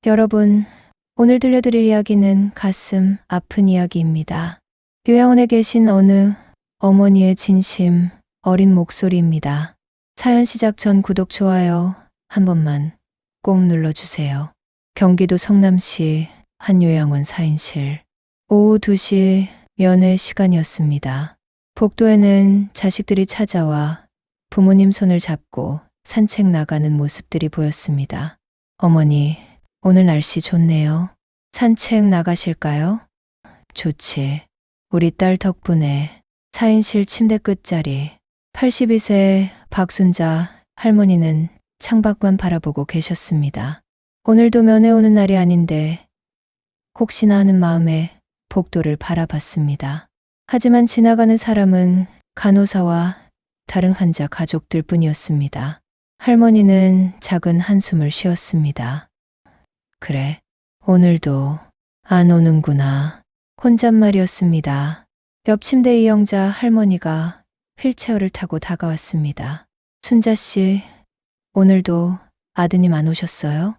여러분, 오늘 들려드릴 이야기는 가슴 아픈 이야기입니다. 요양원에 계신 어느 어머니의 진심 어린 목소리입니다. 사연 시작 전 구독, 좋아요 한 번만 꼭 눌러주세요. 경기도 성남시 한 요양원 4인실. 오후 2시 면회 시간이었습니다. 복도에는 자식들이 찾아와 부모님 손을 잡고 산책 나가는 모습들이 보였습니다. 어머니, 오늘 날씨 좋네요. 산책 나가실까요? 좋지. 우리 딸 덕분에. 4인실 침대 끝자리. 82세 박순자 할머니는 창밖만 바라보고 계셨습니다. 오늘도 면회 오는 날이 아닌데 혹시나 하는 마음에 복도를 바라봤습니다. 하지만 지나가는 사람은 간호사와 다른 환자 가족들 뿐이었습니다. 할머니는 작은 한숨을 쉬었습니다. 그래, 오늘도 안 오는구나. 혼잣말이었습니다. 옆 침대 이영자 할머니가 휠체어를 타고 다가왔습니다. 순자씨, 오늘도 아드님 안 오셨어요?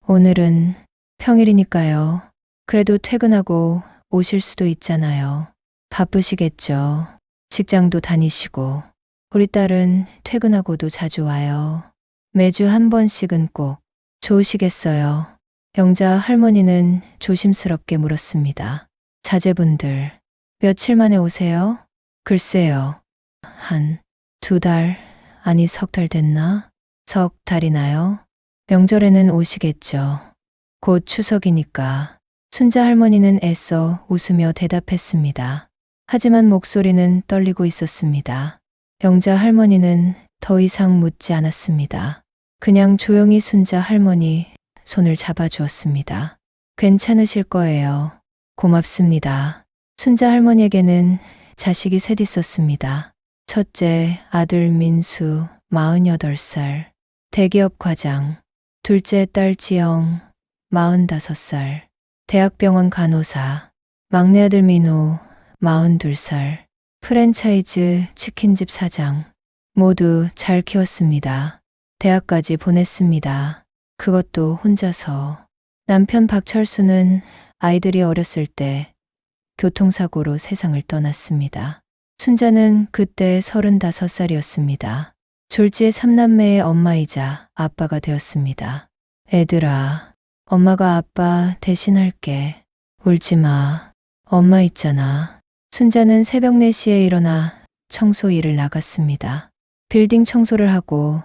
오늘은 평일이니까요. 그래도 퇴근하고 오실 수도 있잖아요. 바쁘시겠죠. 직장도 다니시고. 우리 딸은 퇴근하고도 자주 와요. 매주 한 번씩은 꼭. 좋으시겠어요. 영자 할머니는 조심스럽게 물었습니다. 자제분들, 며칠 만에 오세요? 글쎄요. 한 2달, 아니 3달 됐나? 3달이나요? 명절에는 오시겠죠. 곧 추석이니까. 순자 할머니는 애써 웃으며 대답했습니다. 하지만 목소리는 떨리고 있었습니다. 영자 할머니는 더 이상 묻지 않았습니다. 그냥 조용히 순자 할머니 손을 잡아주었습니다. 괜찮으실 거예요. 고맙습니다. 순자 할머니에게는 자식이 셋 있었습니다. 첫째 아들 민수 48살, 대기업 과장. 둘째 딸 지영 45살, 대학병원 간호사. 막내 아들 민호 42살, 프랜차이즈 치킨집 사장. 모두 잘 키웠습니다. 대학까지 보냈습니다. 그것도 혼자서. 남편 박철수는 아이들이 어렸을 때 교통사고로 세상을 떠났습니다. 순자는 그때 35살이었습니다. 졸지의 3남매의 엄마이자 아빠가 되었습니다. 애들아, 엄마가 아빠 대신할게. 울지 마. 엄마 있잖아. 순자는 새벽 4시에 일어나 청소 일을 나갔습니다. 빌딩 청소를 하고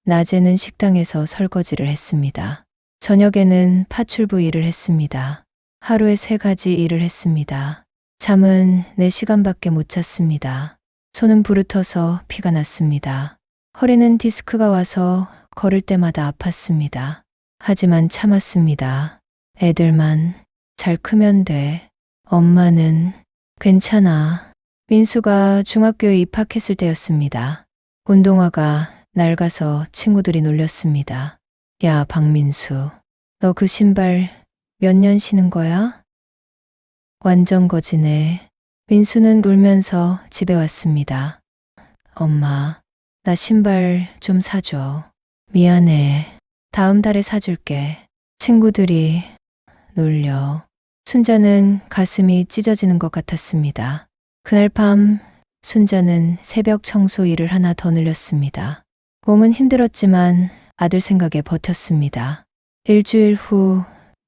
낮에는 식당에서 설거지를 했습니다. 저녁에는 파출부 일을 했습니다. 하루에 3가지 일을 했습니다. 잠은 4시간밖에 못 잤습니다. 손은 부르터서 피가 났습니다. 허리는 디스크가 와서 걸을 때마다 아팠습니다. 하지만 참았습니다. 애들만 잘 크면 돼. 엄마는 괜찮아. 민수가 중학교에 입학했을 때였습니다. 운동화가 낡아서 친구들이 놀렸습니다. 야, 박민수, 너 그 신발 몇 년 신은 거야? 완전 거지네. 민수는 울면서 집에 왔습니다. 엄마, 나 신발 좀 사줘. 미안해. 다음 달에 사줄게. 친구들이 놀려. 순자는 가슴이 찢어지는 것 같았습니다. 그날 밤 순자는 새벽 청소 일을 하나 더 늘렸습니다. 몸은 힘들었지만 아들 생각에 버텼습니다. 일주일 후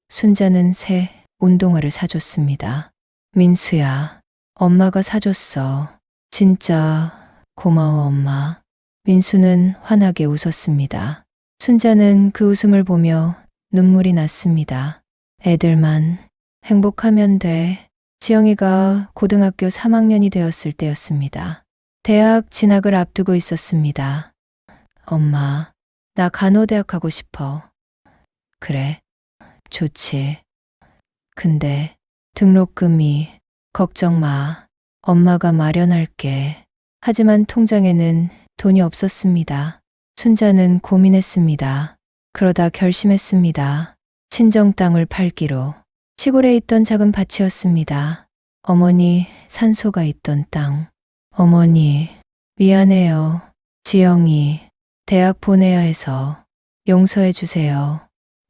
순자는 새 운동화를 사줬습니다. 민수야, 엄마가 사줬어. 진짜 고마워, 엄마. 민수는 환하게 웃었습니다. 순자는 그 웃음을 보며 눈물이 났습니다. 애들만 행복하면 돼. 지영이가 고등학교 3학년이 되었을 때였습니다. 대학 진학을 앞두고 있었습니다. 엄마, 나 간호대학 가고 싶어. 그래, 좋지. 근데 등록금이. 걱정 마. 엄마가 마련할게. 하지만 통장에는 돈이 없었습니다. 순자는 고민했습니다. 그러다 결심했습니다. 친정 땅을 팔기로. 시골에 있던 작은 밭이었습니다. 어머니 산소가 있던 땅. 어머니, 미안해요. 지영이 대학 보내야 해서 용서해 주세요.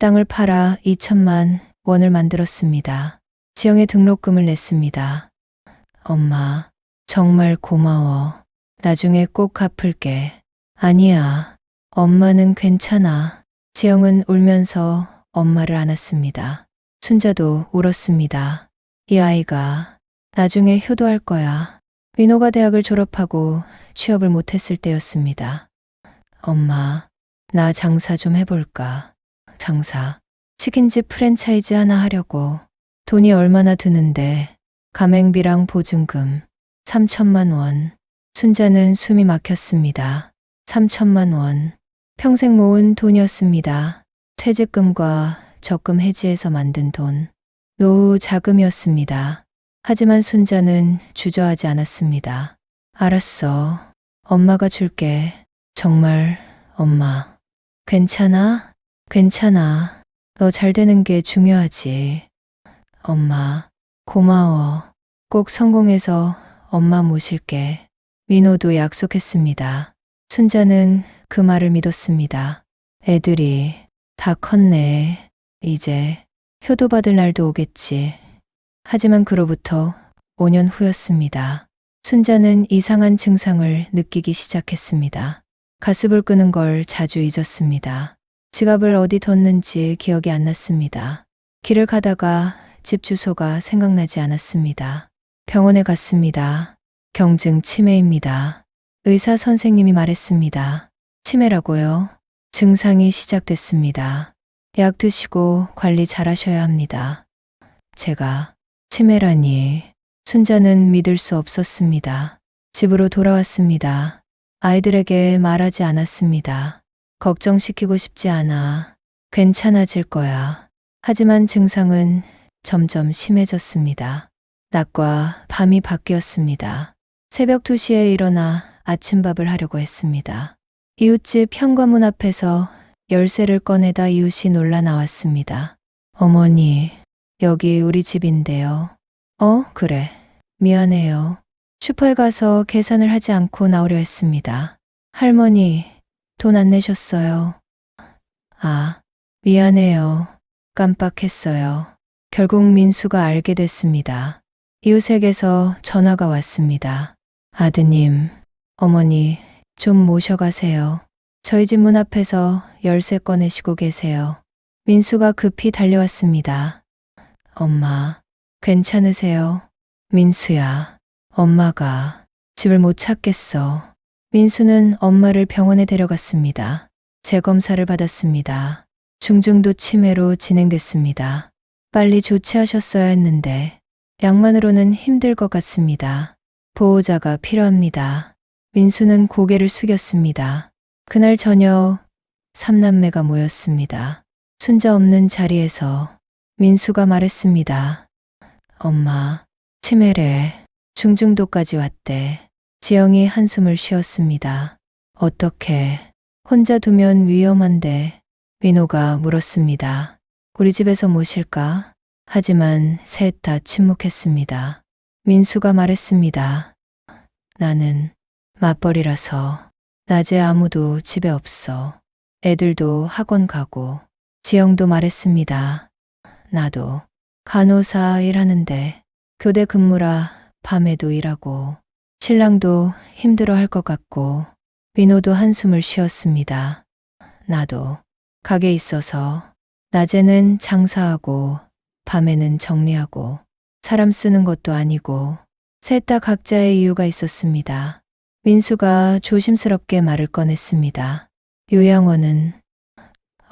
땅을 팔아 2천만 원을 만들었습니다. 지영의 등록금을 냈습니다. 엄마, 정말 고마워. 나중에 꼭 갚을게. 아니야. 엄마는 괜찮아. 지영은 울면서 엄마를 안았습니다. 순자도 울었습니다. 이 아이가 나중에 효도할 거야. 민호가 대학을 졸업하고 취업을 못했을 때였습니다. 엄마, 나 장사 좀 해볼까? 장사. 치킨집 프랜차이즈 하나 하려고. 돈이 얼마나 드는데. 가맹비랑 보증금 3천만 원. 순자는 숨이 막혔습니다. 3천만 원. 평생 모은 돈이었습니다. 퇴직금과 적금 해지해서 만든 돈. 노후 자금이었습니다. 하지만 순자는 주저하지 않았습니다. 알았어. 엄마가 줄게. 정말 엄마. 괜찮아? 괜찮아. 너 잘 되는 게 중요하지. 엄마, 고마워. 꼭 성공해서 엄마 모실게. 민호도 약속했습니다. 순자는 그 말을 믿었습니다. 애들이 다 컸네. 이제 효도받을 날도 오겠지. 하지만 그로부터 5년 후였습니다. 순자는 이상한 증상을 느끼기 시작했습니다. 가슴을 끄는 걸 자주 잊었습니다. 지갑을 어디 뒀는지 기억이 안 났습니다. 길을 가다가 집 주소가 생각나지 않았습니다. 병원에 갔습니다. 경증 치매입니다. 의사 선생님이 말했습니다. 치매라고요? 증상이 시작됐습니다. 약 드시고 관리 잘하셔야 합니다. 제가 치매라니. 순자는 믿을 수 없었습니다. 집으로 돌아왔습니다. 아이들에게 말하지 않았습니다. 걱정시키고 싶지 않아. 괜찮아질 거야. 하지만 증상은 점점 심해졌습니다. 낮과 밤이 바뀌었습니다. 새벽 2시에 일어나 아침밥을 하려고 했습니다. 이웃집 현관문 앞에서 열쇠를 꺼내다 이웃이 놀라 나왔습니다. 어머니, 여기 우리 집인데요. 그래. 미안해요. 슈퍼에 가서 계산을 하지 않고 나오려 했습니다. 할머니, 돈 안 내셨어요. 아, 미안해요. 깜빡했어요. 결국 민수가 알게 됐습니다. 이웃에게서 전화가 왔습니다. 아드님, 어머니, 좀 모셔가세요. 저희 집 문 앞에서 열쇠 꺼내시고 계세요. 민수가 급히 달려왔습니다. 엄마, 괜찮으세요? 민수야, 엄마가 집을 못 찾겠어. 민수는 엄마를 병원에 데려갔습니다. 재검사를 받았습니다. 중증도 치매로 진행됐습니다. 빨리 조치하셨어야 했는데 약만으로는 힘들 것 같습니다. 보호자가 필요합니다. 민수는 고개를 숙였습니다. 그날 저녁 3남매가 모였습니다. 순자 없는 자리에서 민수가 말했습니다. 엄마, 치매래. 중증도까지 왔대. 지영이 한숨을 쉬었습니다. 어떻게? 혼자 두면 위험한데. 민호가 물었습니다. 우리 집에서 모실까? 하지만 셋 다 침묵했습니다. 민수가 말했습니다. 나는 맞벌이라서 낮에 아무도 집에 없어. 애들도 학원 가고. 지영도 말했습니다. 나도 간호사 일하는데 교대 근무라 밤에도 일하고. 신랑도 힘들어 할 것 같고. 민호도 한숨을 쉬었습니다. 나도 가게 있어서 낮에는 장사하고 밤에는 정리하고 사람 쓰는 것도 아니고. 셋 다 각자의 이유가 있었습니다. 민수가 조심스럽게 말을 꺼냈습니다. 요양원은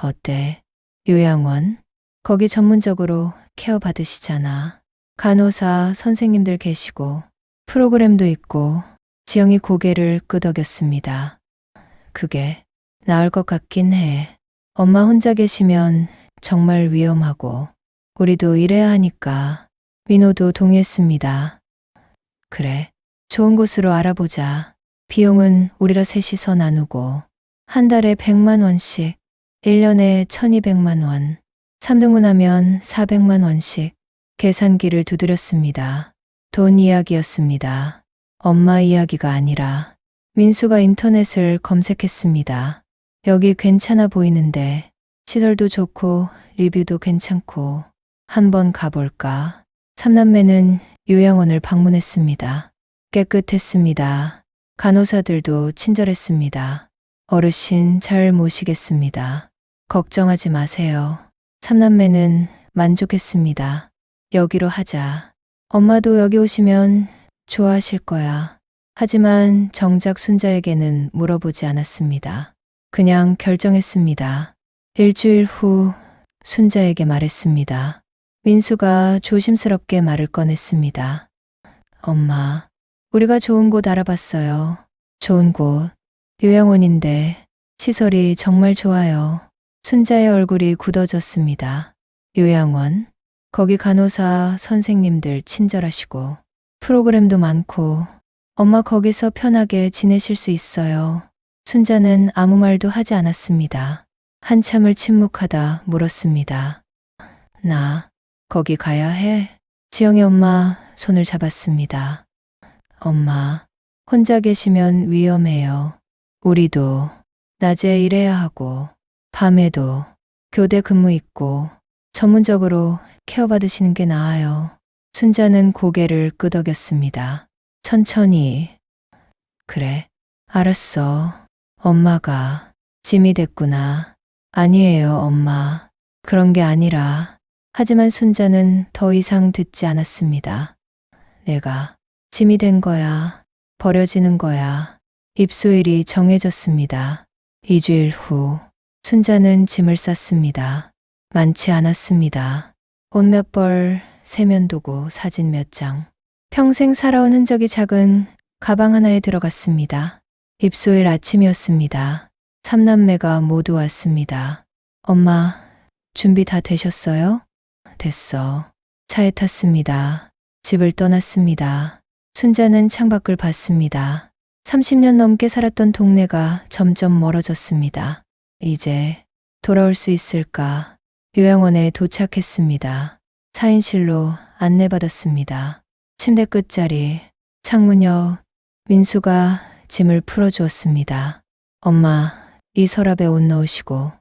어때? 요양원? 거기 전문적으로 케어 받으시잖아. 간호사 선생님들 계시고 프로그램도 있고. 지영이 고개를 끄덕였습니다. 그게 나을 것 같긴 해. 엄마 혼자 계시면 정말 위험하고 우리도 일해야 하니까. 민호도 동의했습니다. 그래, 좋은 곳으로 알아보자. 비용은 우리라 셋이서 나누고 한 달에 100만 원씩, 1년에 1200만 원, 3등분 하면 400만 원씩. 계산기를 두드렸습니다. 돈 이야기였습니다. 엄마 이야기가 아니라. 민수가 인터넷을 검색했습니다. 여기 괜찮아 보이는데 시설도 좋고 리뷰도 괜찮고 한번 가볼까? 삼남매는 요양원을 방문했습니다. 깨끗했습니다. 간호사들도 친절했습니다. 어르신 잘 모시겠습니다. 걱정하지 마세요. 삼남매는 만족했습니다. 여기로 하자. 엄마도 여기 오시면 좋아하실 거야. 하지만 정작 순자에게는 물어보지 않았습니다. 그냥 결정했습니다. 일주일 후 순자에게 말했습니다. 민수가 조심스럽게 말을 꺼냈습니다. 엄마, 우리가 좋은 곳 알아봤어요. 좋은 곳, 요양원인데 시설이 정말 좋아요. 순자의 얼굴이 굳어졌습니다. 요양원, 거기 간호사 선생님들 친절하시고 프로그램도 많고 엄마 거기서 편하게 지내실 수 있어요. 순자는 아무 말도 하지 않았습니다. 한참을 침묵하다 물었습니다. 나 거기 가야 해? 지영의 엄마 손을 잡았습니다. 엄마, 혼자 계시면 위험해요. 우리도 낮에 일해야 하고 밤에도 교대 근무 있고 전문적으로 케어받으시는 게 나아요. 순자는 고개를 끄덕였습니다. 천천히. 그래, 알았어. 엄마가 짐이 됐구나. 아니에요, 엄마. 그런 게 아니라. 하지만 순자는 더 이상 듣지 않았습니다. 내가 짐이 된 거야. 버려지는 거야. 입소일이 정해졌습니다. 2주일 후 순자는 짐을 쌌습니다. 많지 않았습니다. 옷 몇 벌, 세면도구, 사진 몇 장. 평생 살아온 흔적이 작은 가방 하나에 들어갔습니다. 입소일 아침이었습니다. 삼남매가 모두 왔습니다. 엄마, 준비 다 되셨어요? 됐어. 차에 탔습니다. 집을 떠났습니다. 순자는 창밖을 봤습니다. 30년 넘게 살았던 동네가 점점 멀어졌습니다. 이제 돌아올 수 있을까? 요양원에 도착했습니다. 4인실로 안내받았습니다. 침대 끝자리, 창문 옆, 민수가 짐을 풀어주었습니다. 엄마, 이 서랍에 옷 넣으시고,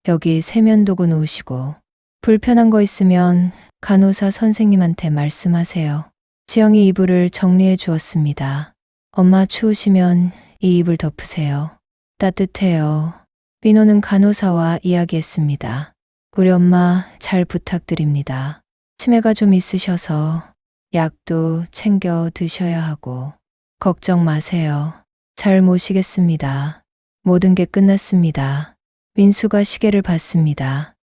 여기 세면도구 놓으시고, 불편한 거 있으면 간호사 선생님한테 말씀하세요. 지영이 이불을 정리해 주었습니다. 엄마 추우시면 이 이불 덮으세요. 따뜻해요. 민호는 간호사와 이야기했습니다. 우리 엄마 잘 부탁드립니다. 치매가 좀 있으셔서 약도 챙겨 드셔야 하고 걱정 마세요. 잘 모시겠습니다. 모든 게 끝났습니다. 민수가 시계를 봤습니다.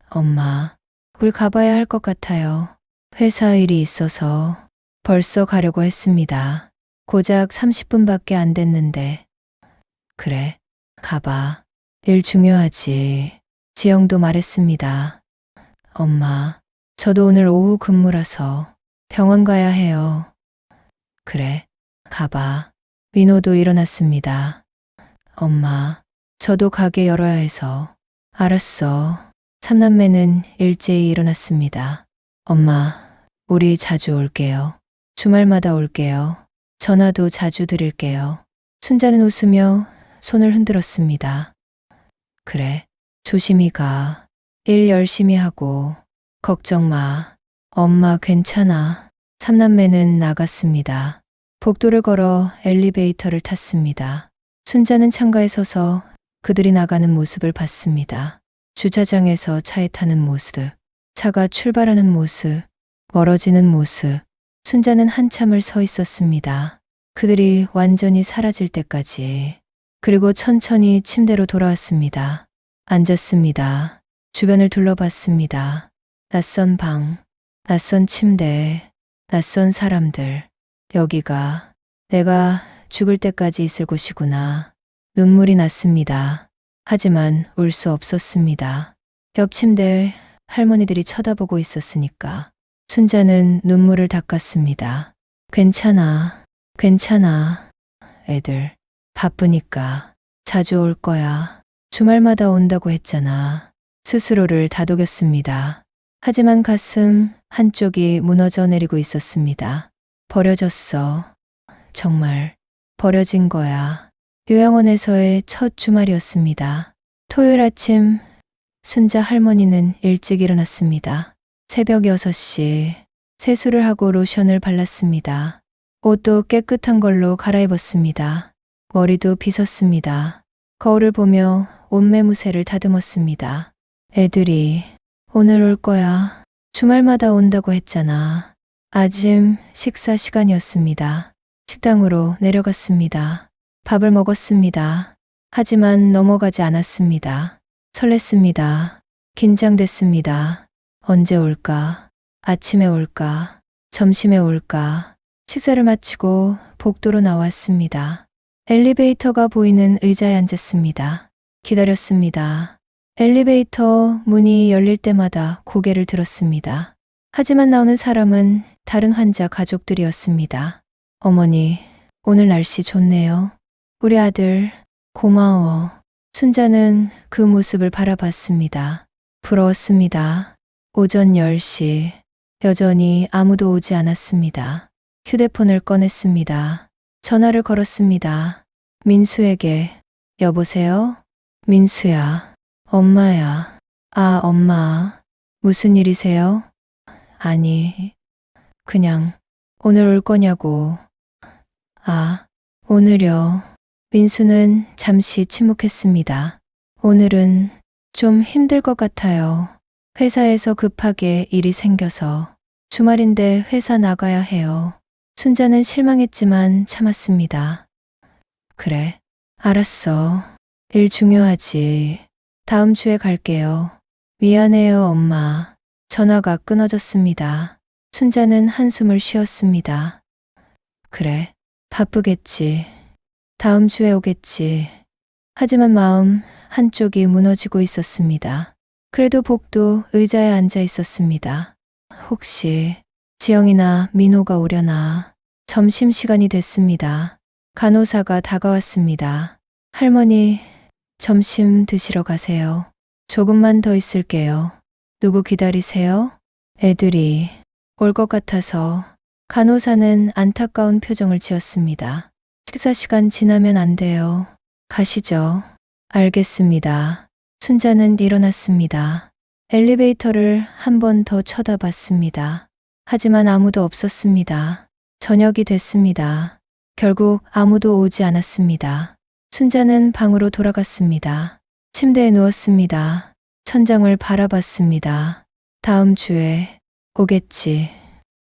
엄마, 우리 가봐야 할 것 같아요. 회사 일이 있어서 벌써 가려고 했습니다. 고작 30분밖에 안 됐는데. 그래, 가봐. 일 중요하지. 지영도 말했습니다. 엄마, 저도 오늘 오후 근무라서 병원 가야 해요. 그래, 가봐. 민호도 일어났습니다. 엄마, 저도 가게 열어야 해서. 알았어. 삼남매는 일제히 일어났습니다. 엄마, 우리 자주 올게요. 주말마다 올게요. 전화도 자주 드릴게요. 순자는 웃으며 손을 흔들었습니다. 그래, 조심히 가. 일 열심히 하고. 걱정 마. 엄마 괜찮아. 삼남매는 나갔습니다. 복도를 걸어 엘리베이터를 탔습니다. 순자는 창가에 서서 그들이 나가는 모습을 봤습니다. 주차장에서 차에 타는 모습, 차가 출발하는 모습, 멀어지는 모습. 순자는 한참을 서 있었습니다. 그들이 완전히 사라질 때까지. 그리고 천천히 침대로 돌아왔습니다. 앉았습니다. 주변을 둘러봤습니다. 낯선 방, 낯선 침대, 낯선 사람들. 여기가 내가 죽을 때까지 있을 곳이구나. 눈물이 났습니다. 하지만 울 수 없었습니다. 옆 침대를 할머니들이 쳐다보고 있었으니까. 순자는 눈물을 닦았습니다. 괜찮아, 괜찮아. 애들 바쁘니까 자주 올 거야. 주말마다 온다고 했잖아. 스스로를 다독였습니다. 하지만 가슴 한쪽이 무너져 내리고 있었습니다. 버려졌어. 정말 버려진 거야. 요양원에서의 첫 주말이었습니다. 토요일 아침 순자 할머니는 일찍 일어났습니다. 새벽 6시 세수를 하고 로션을 발랐습니다. 옷도 깨끗한 걸로 갈아입었습니다. 머리도 빗었습니다. 거울을 보며 옷매무새를 다듬었습니다. 애들이 오늘 올 거야. 주말마다 온다고 했잖아. 아침 식사 시간이었습니다. 식당으로 내려갔습니다. 밥을 먹었습니다. 하지만 넘어가지 않았습니다. 설렜습니다. 긴장됐습니다. 언제 올까? 아침에 올까? 점심에 올까? 식사를 마치고 복도로 나왔습니다. 엘리베이터가 보이는 의자에 앉았습니다. 기다렸습니다. 엘리베이터 문이 열릴 때마다 고개를 들었습니다. 하지만 나오는 사람은 다른 환자 가족들이었습니다. 어머니, 오늘 날씨 좋네요. 우리 아들, 고마워. 순자는 그 모습을 바라봤습니다. 부러웠습니다. 오전 10시, 여전히 아무도 오지 않았습니다. 휴대폰을 꺼냈습니다. 전화를 걸었습니다. 민수에게. 여보세요? 민수야. 엄마야. 아, 엄마. 무슨 일이세요? 아니, 그냥 오늘 올 거냐고. 아, 오늘요. 민수는 잠시 침묵했습니다. 오늘은 좀 힘들 것 같아요. 회사에서 급하게 일이 생겨서 주말인데 회사 나가야 해요. 순자는 실망했지만 참았습니다. 그래, 알았어. 일 중요하지. 다음 주에 갈게요. 미안해요, 엄마. 전화가 끊어졌습니다. 순자는 한숨을 쉬었습니다. 그래, 바쁘겠지. 다음 주에 오겠지. 하지만 마음 한쪽이 무너지고 있었습니다. 그래도 복도 의자에 앉아 있었습니다. 혹시 지영이나 민호가 오려나. 점심시간이 됐습니다. 간호사가 다가왔습니다. 할머니, 점심 드시러 가세요. 조금만 더 있을게요. 누구 기다리세요? 애들이 올 것 같아서. 간호사는 안타까운 표정을 지었습니다. 식사 시간 지나면 안 돼요. 가시죠. 알겠습니다. 순자는 일어났습니다. 엘리베이터를 한 번 더 쳐다봤습니다. 하지만 아무도 없었습니다. 저녁이 됐습니다. 결국 아무도 오지 않았습니다. 순자는 방으로 돌아갔습니다. 침대에 누웠습니다. 천장을 바라봤습니다. 다음 주에 오겠지.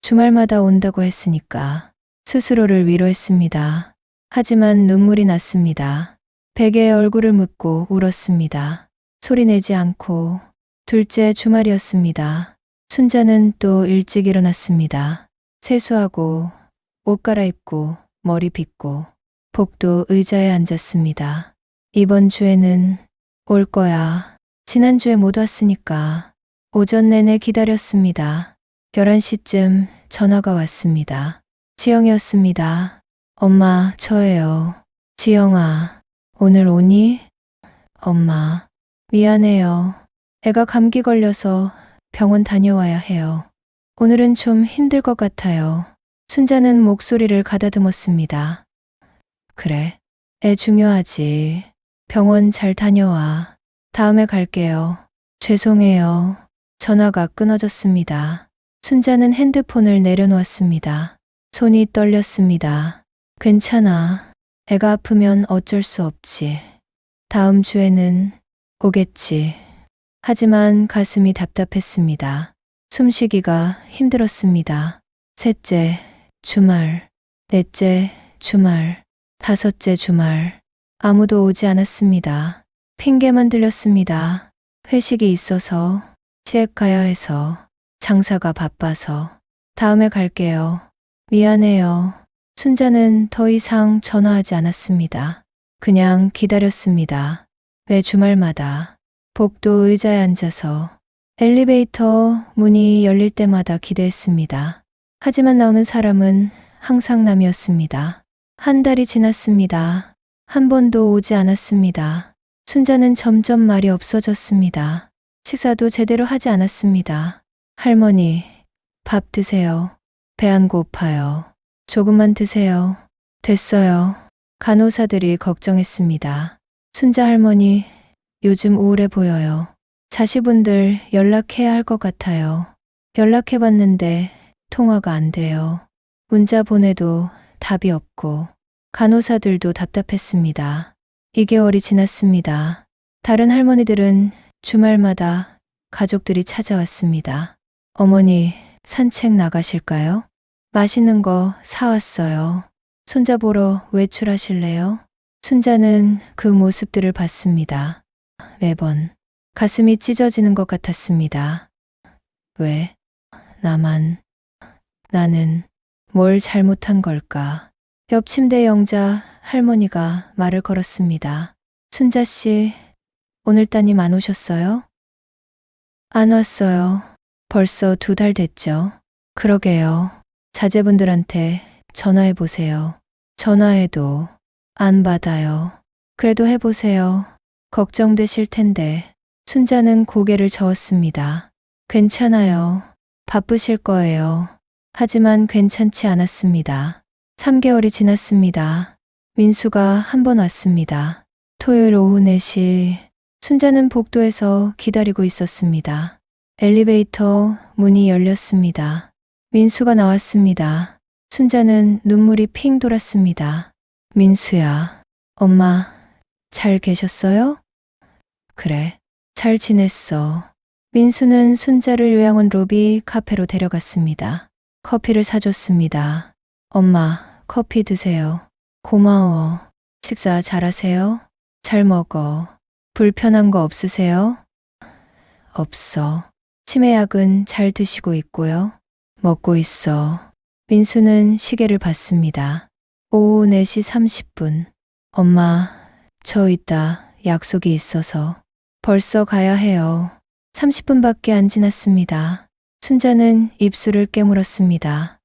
주말마다 온다고 했으니까. 스스로를 위로했습니다. 하지만 눈물이 났습니다. 베개에 얼굴을 묻고 울었습니다. 소리내지 않고. 둘째 주말이었습니다. 순자는 또 일찍 일어났습니다. 세수하고 옷 갈아입고 머리 빗고 복도 의자에 앉았습니다. 이번 주에는 올 거야. 지난주에 못 왔으니까. 오전 내내 기다렸습니다. 11시쯤 전화가 왔습니다. 지영이었습니다. 엄마, 저예요. 지영아, 오늘 오니? 엄마, 미안해요. 애가 감기 걸려서 병원 다녀와야 해요. 오늘은 좀 힘들 것 같아요. 순자는 목소리를 가다듬었습니다. 그래, 애 중요하지. 병원 잘 다녀와. 다음에 갈게요. 죄송해요. 전화가 끊어졌습니다. 순자는 핸드폰을 내려놓았습니다. 손이 떨렸습니다. 괜찮아. 애가 아프면 어쩔 수 없지. 다음 주에는 오겠지. 하지만 가슴이 답답했습니다. 숨쉬기가 힘들었습니다. 셋째 주말, 넷째 주말, 다섯째 주말. 아무도 오지 않았습니다. 핑계만 들렸습니다. 회식이 있어서, 시댁 가야 해서, 장사가 바빠서. 다음에 갈게요. 미안해요. 순자는 더 이상 전화하지 않았습니다. 그냥 기다렸습니다. 매 주말마다 복도 의자에 앉아서 엘리베이터 문이 열릴 때마다 기대했습니다. 하지만 나오는 사람은 항상 남이었습니다. 한 달이 지났습니다. 한 번도 오지 않았습니다. 순자는 점점 말이 없어졌습니다. 식사도 제대로 하지 않았습니다. 할머니, 밥 드세요. 배 안 고파요. 조금만 드세요. 됐어요. 간호사들이 걱정했습니다. 순자 할머니, 요즘 우울해 보여요. 자식분들 연락해야 할 것 같아요. 연락해봤는데 통화가 안 돼요. 문자 보내도 답이 없고 간호사들도 답답했습니다. 2개월이 지났습니다. 다른 할머니들은 주말마다 가족들이 찾아왔습니다. 어머니, 산책 나가실까요? 맛있는 거 사왔어요. 손자 보러 외출하실래요? 순자는 그 모습들을 봤습니다. 매번 가슴이 찢어지는 것 같았습니다. 왜 나는 뭘 잘못한 걸까? 옆 침대 영자 할머니가 말을 걸었습니다. 순자 씨, 오늘 따님 안 오셨어요? 안 왔어요. 벌써 2달 됐죠. 그러게요. 자제분들한테 전화해 보세요. 전화해도 안 받아요. 그래도 해보세요. 걱정되실 텐데. 순자는 고개를 저었습니다. 괜찮아요. 바쁘실 거예요. 하지만 괜찮지 않았습니다. 3개월이 지났습니다. 민수가 한 번 왔습니다. 토요일 오후 4시 순자는 복도에서 기다리고 있었습니다. 엘리베이터 문이 열렸습니다. 민수가 나왔습니다. 순자는 눈물이 핑 돌았습니다. 민수야, 엄마 잘 계셨어요? 그래, 잘 지냈어. 민수는 순자를 요양원 로비 카페로 데려갔습니다. 커피를 사줬습니다. 엄마, 커피 드세요. 고마워. 식사 잘하세요? 잘 먹어. 불편한 거 없으세요? 없어. 치매약은 잘 드시고 있고요. 먹고 있어. 민수는 시계를 봤습니다. 오후 4시 30분. 엄마, 저 이따 약속이 있어서 벌써 가야 해요. 30분밖에 안 지났습니다. 순자는 입술을 깨물었습니다.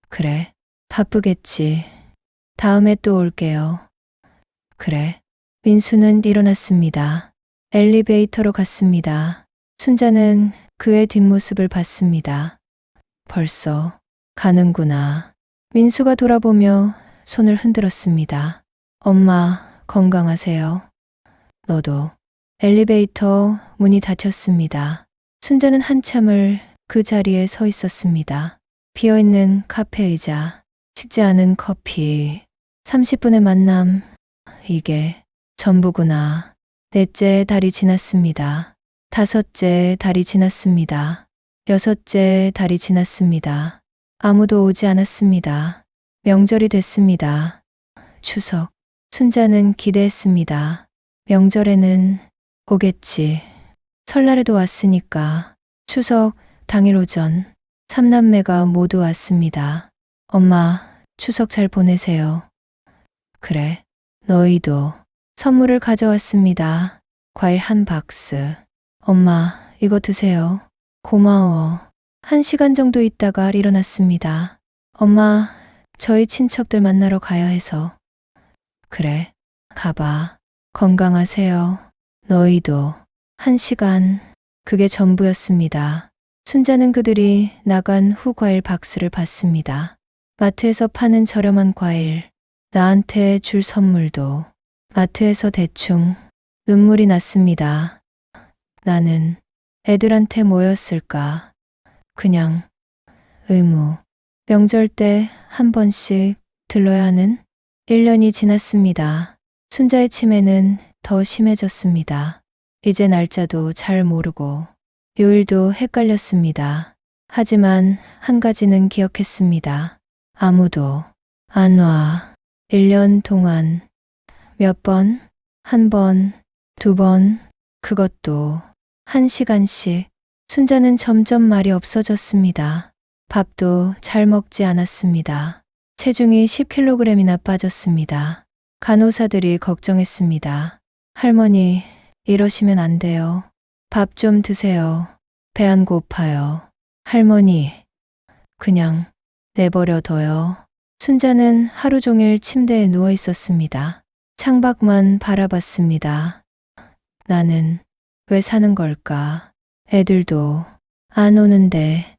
그래, 바쁘겠지. 다음에 또 올게요. 그래. 민수는 일어났습니다. 엘리베이터로 갔습니다. 순자는 그의 뒷모습을 봤습니다. 벌써 가는구나. 민수가 돌아보며 손을 흔들었습니다. 엄마, 건강하세요. 너도. 엘리베이터 문이 닫혔습니다. 순자는 한참을 그 자리에 서 있었습니다. 비어있는 카페 의자, 식지 않은 커피, 30분의 만남, 이게 전부구나. 4째 달이 지났습니다. 5째 달이 지났습니다. 6째 달이 지났습니다. 아무도 오지 않았습니다. 명절이 됐습니다. 추석. 순자는 기대했습니다. 명절에는 오겠지. 설날에도 왔으니까. 추석 당일 오전 3남매가 모두 왔습니다. 엄마, 추석 잘 보내세요. 그래, 너희도. 선물을 가져왔습니다. 과일 한 박스. 엄마, 이거 드세요. 고마워. 1시간 정도 있다가 일어났습니다. 엄마, 저희 친척들 만나러 가야 해서. 그래, 가봐. 건강하세요. 너희도. 1시간. 그게 전부였습니다. 순자는 그들이 나간 후 과일 박스를 봤습니다. 마트에서 파는 저렴한 과일, 나한테 줄 선물도. 마트에서 대충. 눈물이 났습니다. 나는 애들한테 뭐였을까? 그냥 의무. 명절 때 한 번씩 들러야 하는 1년이 지났습니다. 순자의 치매는 더 심해졌습니다. 이제 날짜도 잘 모르고 요일도 헷갈렸습니다. 하지만 한 가지는 기억했습니다. 아무도 안 와. 1년 동안 몇 번? 1번, 2번, 그것도 1시간씩. 순자는 점점 말이 없어졌습니다. 밥도 잘 먹지 않았습니다. 체중이 10kg이나 빠졌습니다. 간호사들이 걱정했습니다. 할머니, 이러시면 안 돼요. 밥 좀 드세요. 배 안 고파요. 할머니, 그냥 내버려둬요. 순자는 하루 종일 침대에 누워 있었습니다. 창밖만 바라봤습니다. 나는 왜 사는 걸까? 애들도 안 오는데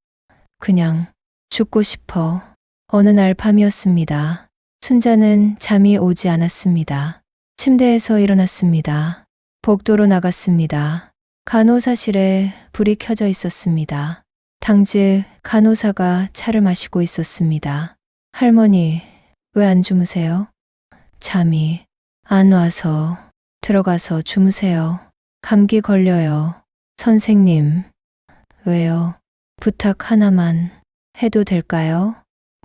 그냥 죽고 싶어. 어느 날 밤이었습니다. 순자는 잠이 오지 않았습니다. 침대에서 일어났습니다. 복도로 나갔습니다. 간호사실에 불이 켜져 있었습니다. 당직 간호사가 차를 마시고 있었습니다. 할머니, 왜 안 주무세요? 잠이 안 와서 들어가서 주무세요. 감기 걸려요. 선생님, 왜요? 부탁 하나만 해도 될까요?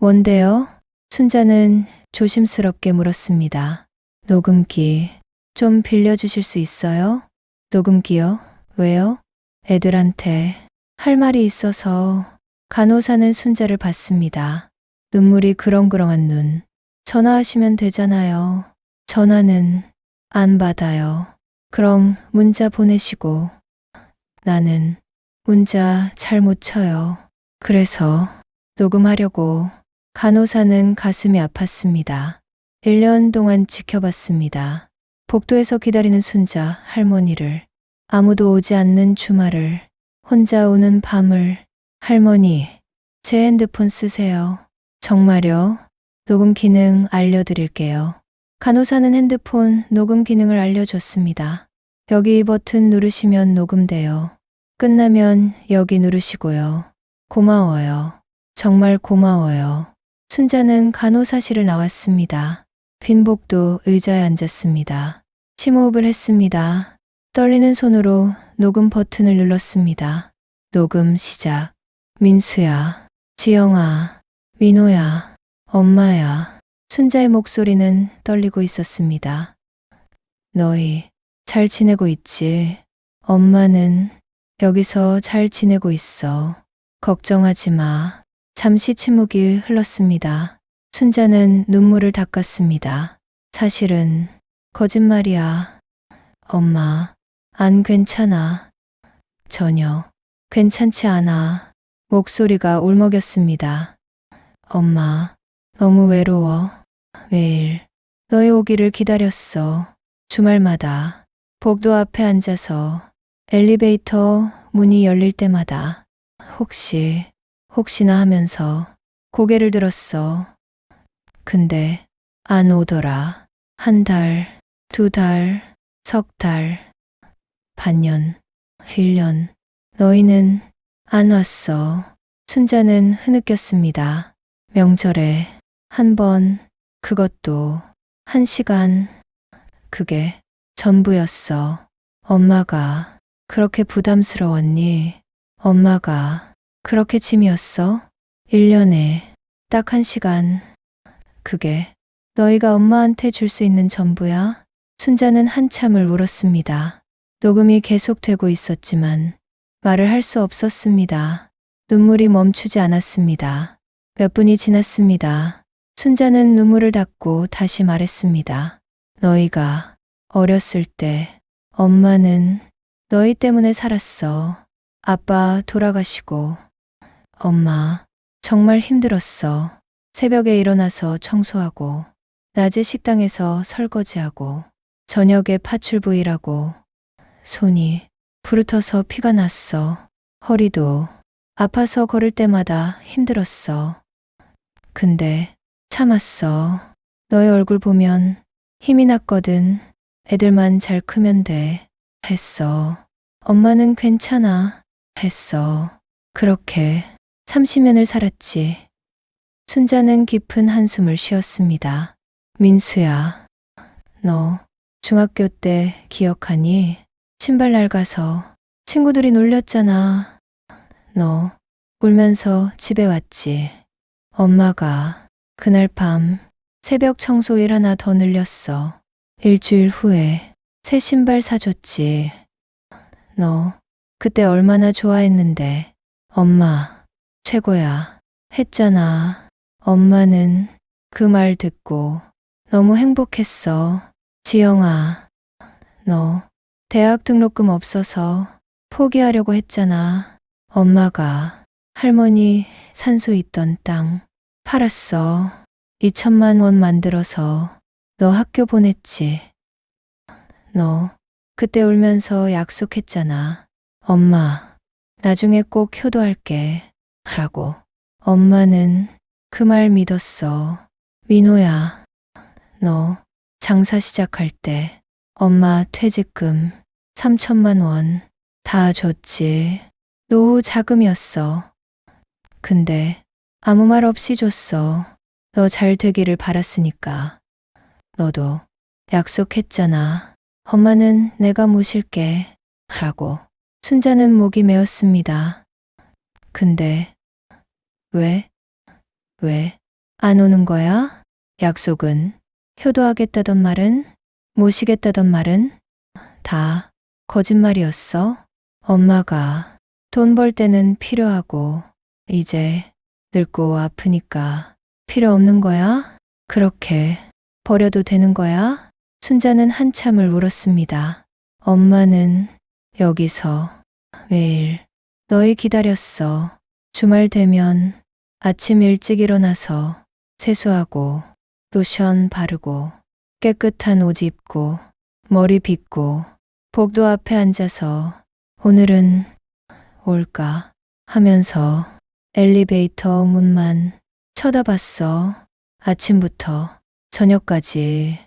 뭔데요? 순자는 조심스럽게 물었습니다. 녹음기 좀 빌려주실 수 있어요? 녹음기요? 왜요? 애들한테 할 말이 있어서. 간호사는 순자를 봤습니다. 눈물이 그렁그렁한 눈. 전화하시면 되잖아요. 전화는 안 받아요. 그럼 문자 보내시고. 나는 문자 잘 못 쳐요. 그래서 녹음하려고. 간호사는 가슴이 아팠습니다. 1년 동안 지켜봤습니다. 복도에서 기다리는 순자 할머니를, 아무도 오지 않는 주말을, 혼자 오는 밤을. 할머니, 제 핸드폰 쓰세요. 정말요? 녹음 기능 알려드릴게요. 간호사는 핸드폰 녹음 기능을 알려줬습니다. 여기 이 버튼 누르시면 녹음돼요. 끝나면 여기 누르시고요. 고마워요. 정말 고마워요. 순자는 간호사실을 나왔습니다. 빈 복도 의자에 앉았습니다. 심호흡을 했습니다. 떨리는 손으로 녹음 버튼을 눌렀습니다. 녹음 시작. 민수야, 지영아, 민호야, 엄마야. 순자의 목소리는 떨리고 있었습니다. 너희 잘 지내고 있지? 엄마는 여기서 잘 지내고 있어. 걱정하지 마. 잠시 침묵이 흘렀습니다. 순자는 눈물을 닦았습니다. 사실은 거짓말이야. 엄마, 안 괜찮아. 전혀 괜찮지 않아. 목소리가 울먹였습니다. 엄마, 너무 외로워. 매일 너희 오기를 기다렸어. 주말마다 복도 앞에 앉아서 엘리베이터 문이 열릴 때마다 혹시나 하면서 고개를 들었어. 근데 안 오더라. 1달, 2달, 석 달, 반년, 1년. 너희는 안 왔어. 순자는 흐느꼈습니다. 명절에 한 번, 그것도 1시간. 그게 전부였어. 엄마가 그렇게 부담스러웠니? 엄마가 그렇게 짐이었어? 1년에 딱 1시간. 그게 너희가 엄마한테 줄 수 있는 전부야? 순자는 한참을 울었습니다. 녹음이 계속되고 있었지만 말을 할 수 없었습니다. 눈물이 멈추지 않았습니다. 몇 분이 지났습니다. 순자는 눈물을 닦고 다시 말했습니다. 너희가 어렸을 때 엄마는 너희 때문에 살았어. 아빠 돌아가시고. 엄마 정말 힘들었어. 새벽에 일어나서 청소하고, 낮에 식당에서 설거지하고, 저녁에 파출부 일하고. 손이 부르터서 피가 났어. 허리도 아파서 걸을 때마다 힘들었어. 근데 참았어. 너희 얼굴 보면 힘이 났거든. 애들만 잘 크면 돼. 했어. 엄마는 괜찮아. 했어. 그렇게 30년을 살았지. 순자는 깊은 한숨을 쉬었습니다. 민수야, 너 중학교 때 기억하니? 신발 낡아서 친구들이 놀렸잖아. 너 울면서 집에 왔지. 엄마가 그날 밤 새벽 청소일 하나 더 늘렸어. 일주일 후에 새 신발 사줬지. 너 그때 얼마나 좋아했는데. 엄마 최고야 했잖아. 엄마는 그 말 듣고 너무 행복했어. 지영아, 너 대학 등록금 없어서 포기하려고 했잖아. 엄마가 할머니 산소 있던 땅 팔았어. 2천만 원 만들어서 너 학교 보냈지. 너 그때 울면서 약속했잖아. 엄마, 나중에 꼭 효도할게. 라고. 엄마는 그 말 믿었어. 민호야, 너 장사 시작할 때 엄마 퇴직금 3천만 원 다 줬지. 노후 자금이었어. 근데 아무 말 없이 줬어. 너 잘 되기를 바랐으니까. 너도 약속했잖아. 엄마는 내가 모실게. 라고. 순자는 목이 메었습니다. 근데 왜? 왜? 안 오는 거야? 약속은? 효도하겠다던 말은? 모시겠다던 말은? 다 거짓말이었어? 엄마가 돈 벌 때는 필요하고 이제 늙고 아프니까 필요 없는 거야? 그렇게 버려도 되는 거야? 순자는 한참을 울었습니다. 엄마는 여기서 매일 너희 기다렸어. 주말 되면 아침 일찍 일어나서 세수하고 로션 바르고 깨끗한 옷 입고 머리 빗고 복도 앞에 앉아서 오늘은 올까 하면서 엘리베이터 문만 쳐다봤어. 아침부터 저녁까지.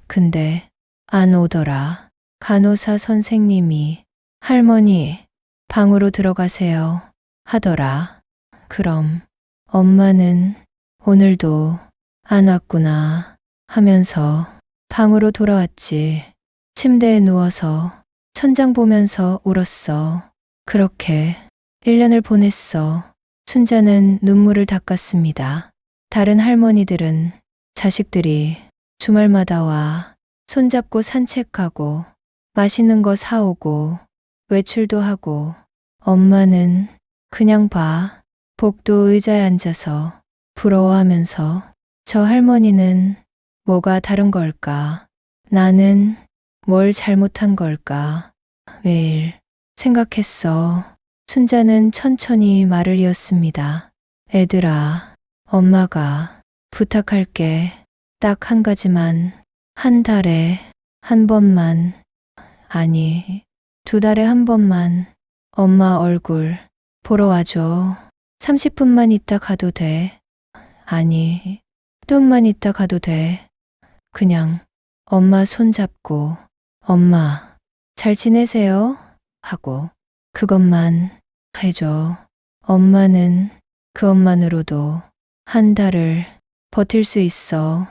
근데 안 오더라. 간호사 선생님이 할머니 방으로 들어가세요 하더라. 그럼 엄마는 오늘도 안 왔구나 하면서 방으로 돌아왔지. 침대에 누워서 천장 보면서 울었어. 그렇게 1년을 보냈어. 순자는 눈물을 닦았습니다. 다른 할머니들은 자식들이 주말마다 와 손잡고 산책하고 맛있는 거 사오고 외출도 하고 엄마는 그냥 봐. 복도 의자에 앉아서 부러워하면서 저 할머니는 뭐가 다른 걸까? 나는 뭘 잘못한 걸까? 매일 생각했어. 순자는 천천히 말을 이었습니다. 애들아, 엄마가 부탁할게. 딱 한 가지만, 한 달에 한 번만, 아니, 2달에 한 번만 엄마 얼굴 보러 와줘. 30분만 있다 가도 돼. 아니, 좀만 있다 가도 돼. 그냥 엄마 손 잡고 엄마 잘 지내세요? 하고 그것만 해줘. 엄마는 그것만으로도 한 달을 버틸 수 있어.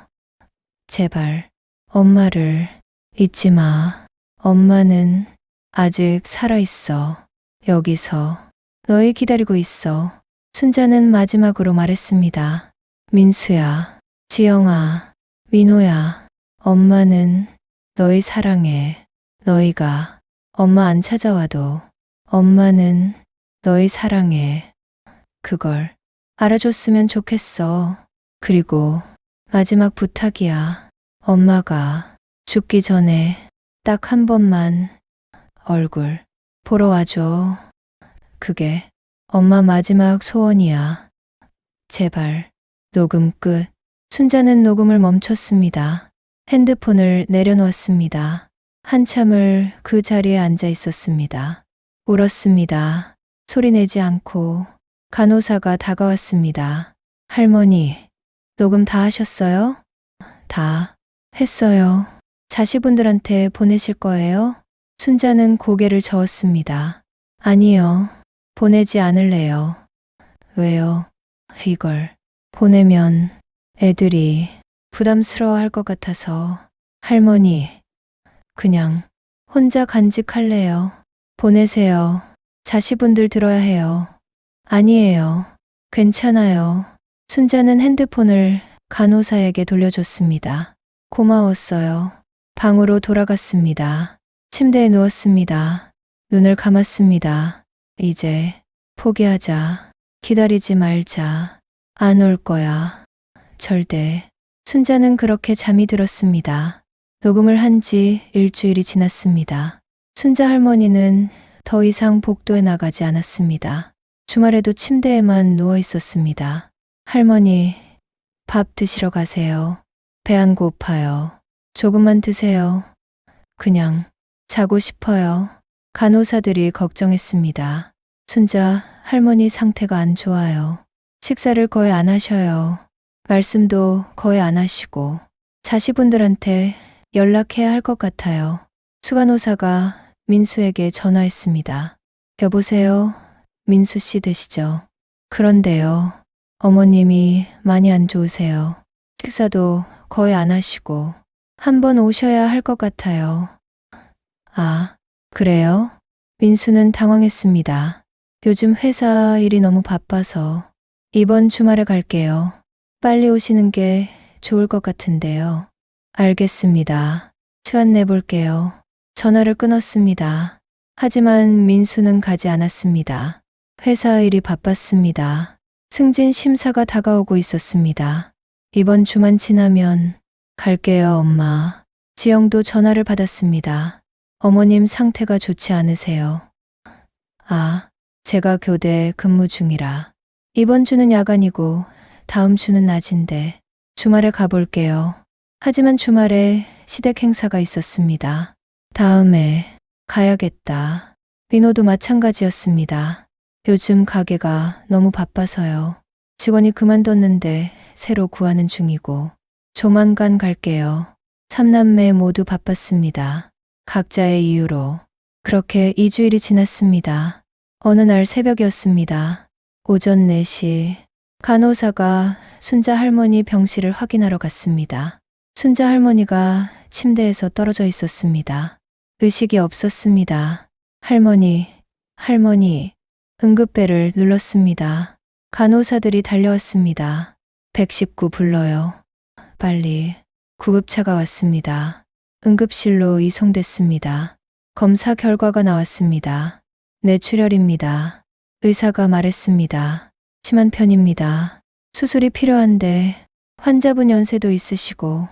제발 엄마를 잊지 마. 엄마는 아직 살아있어. 여기서 너희 기다리고 있어. 순자는 마지막으로 말했습니다. 민수야, 지영아, 민호야, 엄마는 너희 사랑해. 너희가 엄마 안 찾아와도 엄마는 너희 사랑해. 그걸 알아줬으면 좋겠어. 그리고 마지막 부탁이야. 엄마가 죽기 전에 딱 한 번만 얼굴 보러 와줘. 그게 엄마 마지막 소원이야. 제발. 녹음 끝. 순자는 녹음을 멈췄습니다. 핸드폰을 내려놓았습니다. 한참을 그 자리에 앉아 있었습니다. 울었습니다. 소리내지 않고 간호사가 다가왔습니다. 할머니, 녹음 다 하셨어요? 다 했어요. 자식분들한테 보내실 거예요? 순자는 고개를 저었습니다. 아니요, 보내지 않을래요. 왜요? 이걸 보내면 애들이 부담스러워할 것 같아서. 할머니, 그냥 혼자 간직할래요. 보내세요. 자식분들 들어야 해요. 아니에요. 괜찮아요. 순자는 핸드폰을 간호사에게 돌려줬습니다. 고마웠어요. 방으로 돌아갔습니다. 침대에 누웠습니다. 눈을 감았습니다. 이제 포기하자. 기다리지 말자. 안 올 거야. 절대. 순자는 그렇게 잠이 들었습니다. 녹음을 한 지 일주일이 지났습니다. 순자 할머니는 더 이상 복도에 나가지 않았습니다. 주말에도 침대에만 누워 있었습니다. 할머니, 밥 드시러 가세요. 배 안 고파요. 조금만 드세요. 그냥 자고 싶어요. 간호사들이 걱정했습니다. 순자 할머니 상태가 안 좋아요. 식사를 거의 안 하셔요. 말씀도 거의 안 하시고 자식분들한테 연락해야 할 것 같아요. 수간호사가 민수에게 전화했습니다. 여보세요? 민수 씨 되시죠? 그런데요. 어머님이 많이 안 좋으세요. 식사도 거의 안 하시고 한번 오셔야 할 것 같아요. 아, 그래요? 민수는 당황했습니다. 요즘 회사 일이 너무 바빠서 이번 주말에 갈게요. 빨리 오시는 게 좋을 것 같은데요. 알겠습니다. 시간 내볼게요. 전화를 끊었습니다. 하지만 민수는 가지 않았습니다. 회사 일이 바빴습니다. 승진 심사가 다가오고 있었습니다. 이번 주만 지나면 갈게요, 엄마. 지영도 전화를 받았습니다. 어머님 상태가 좋지 않으세요. 아, 제가 교대 근무 중이라. 이번 주는 야간이고 다음 주는 낮인데 주말에 가볼게요. 하지만 주말에 시댁 행사가 있었습니다. 다음에 가야겠다. 민호도 마찬가지였습니다. 요즘 가게가 너무 바빠서요. 직원이 그만뒀는데 새로 구하는 중이고 조만간 갈게요. 삼남매 모두 바빴습니다. 각자의 이유로. 그렇게 2주일이 지났습니다. 어느 날 새벽이었습니다. 오전 4시 간호사가 순자 할머니 병실을 확인하러 갔습니다. 순자 할머니가 침대에서 떨어져 있었습니다. 의식이 없었습니다. 할머니. 응급벨을 눌렀습니다. 간호사들이 달려왔습니다. 119 불러요. 빨리. 구급차가 왔습니다. 응급실로 이송됐습니다. 검사 결과가 나왔습니다. 뇌출혈입니다. 의사가 말했습니다. 심한 편입니다. 수술이 필요한데 환자분 연세도 있으시고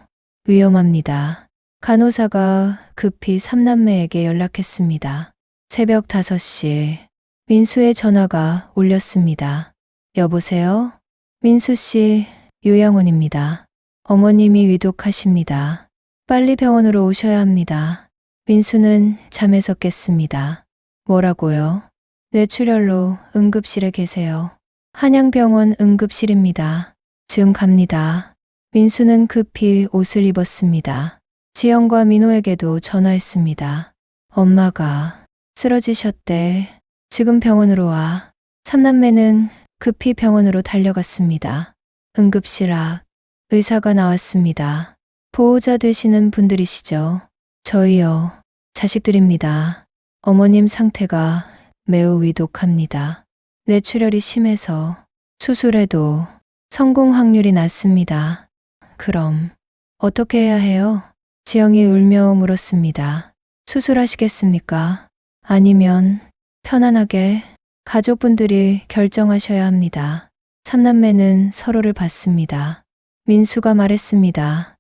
위험합니다. 간호사가 급히 삼남매에게 연락했습니다. 새벽 5시 민수의 전화가 울렸습니다. 여보세요? 민수 씨, 요양원입니다. 어머님이 위독하십니다. 빨리 병원으로 오셔야 합니다. 민수는 잠에서 깼습니다. 뭐라고요? 뇌출혈로 응급실에 계세요. 한양병원 응급실입니다. 지금 갑니다. 민수는 급히 옷을 입었습니다. 지영과 민호에게도 전화했습니다. 엄마가 쓰러지셨대. 지금 병원으로 와. 삼남매는 급히 병원으로 달려갔습니다. 응급실 앞 의사가 나왔습니다. 보호자 되시는 분들이시죠? 저희요. 자식들입니다. 어머님 상태가 매우 위독합니다. 뇌출혈이 심해서 수술해도 성공 확률이 낮습니다. 그럼 어떻게 해야 해요? 지영이 울며 물었습니다. 수술하시겠습니까? 아니면 편안하게 가족분들이 결정하셔야 합니다. 삼남매는 서로를 봤습니다. 민수가 말했습니다.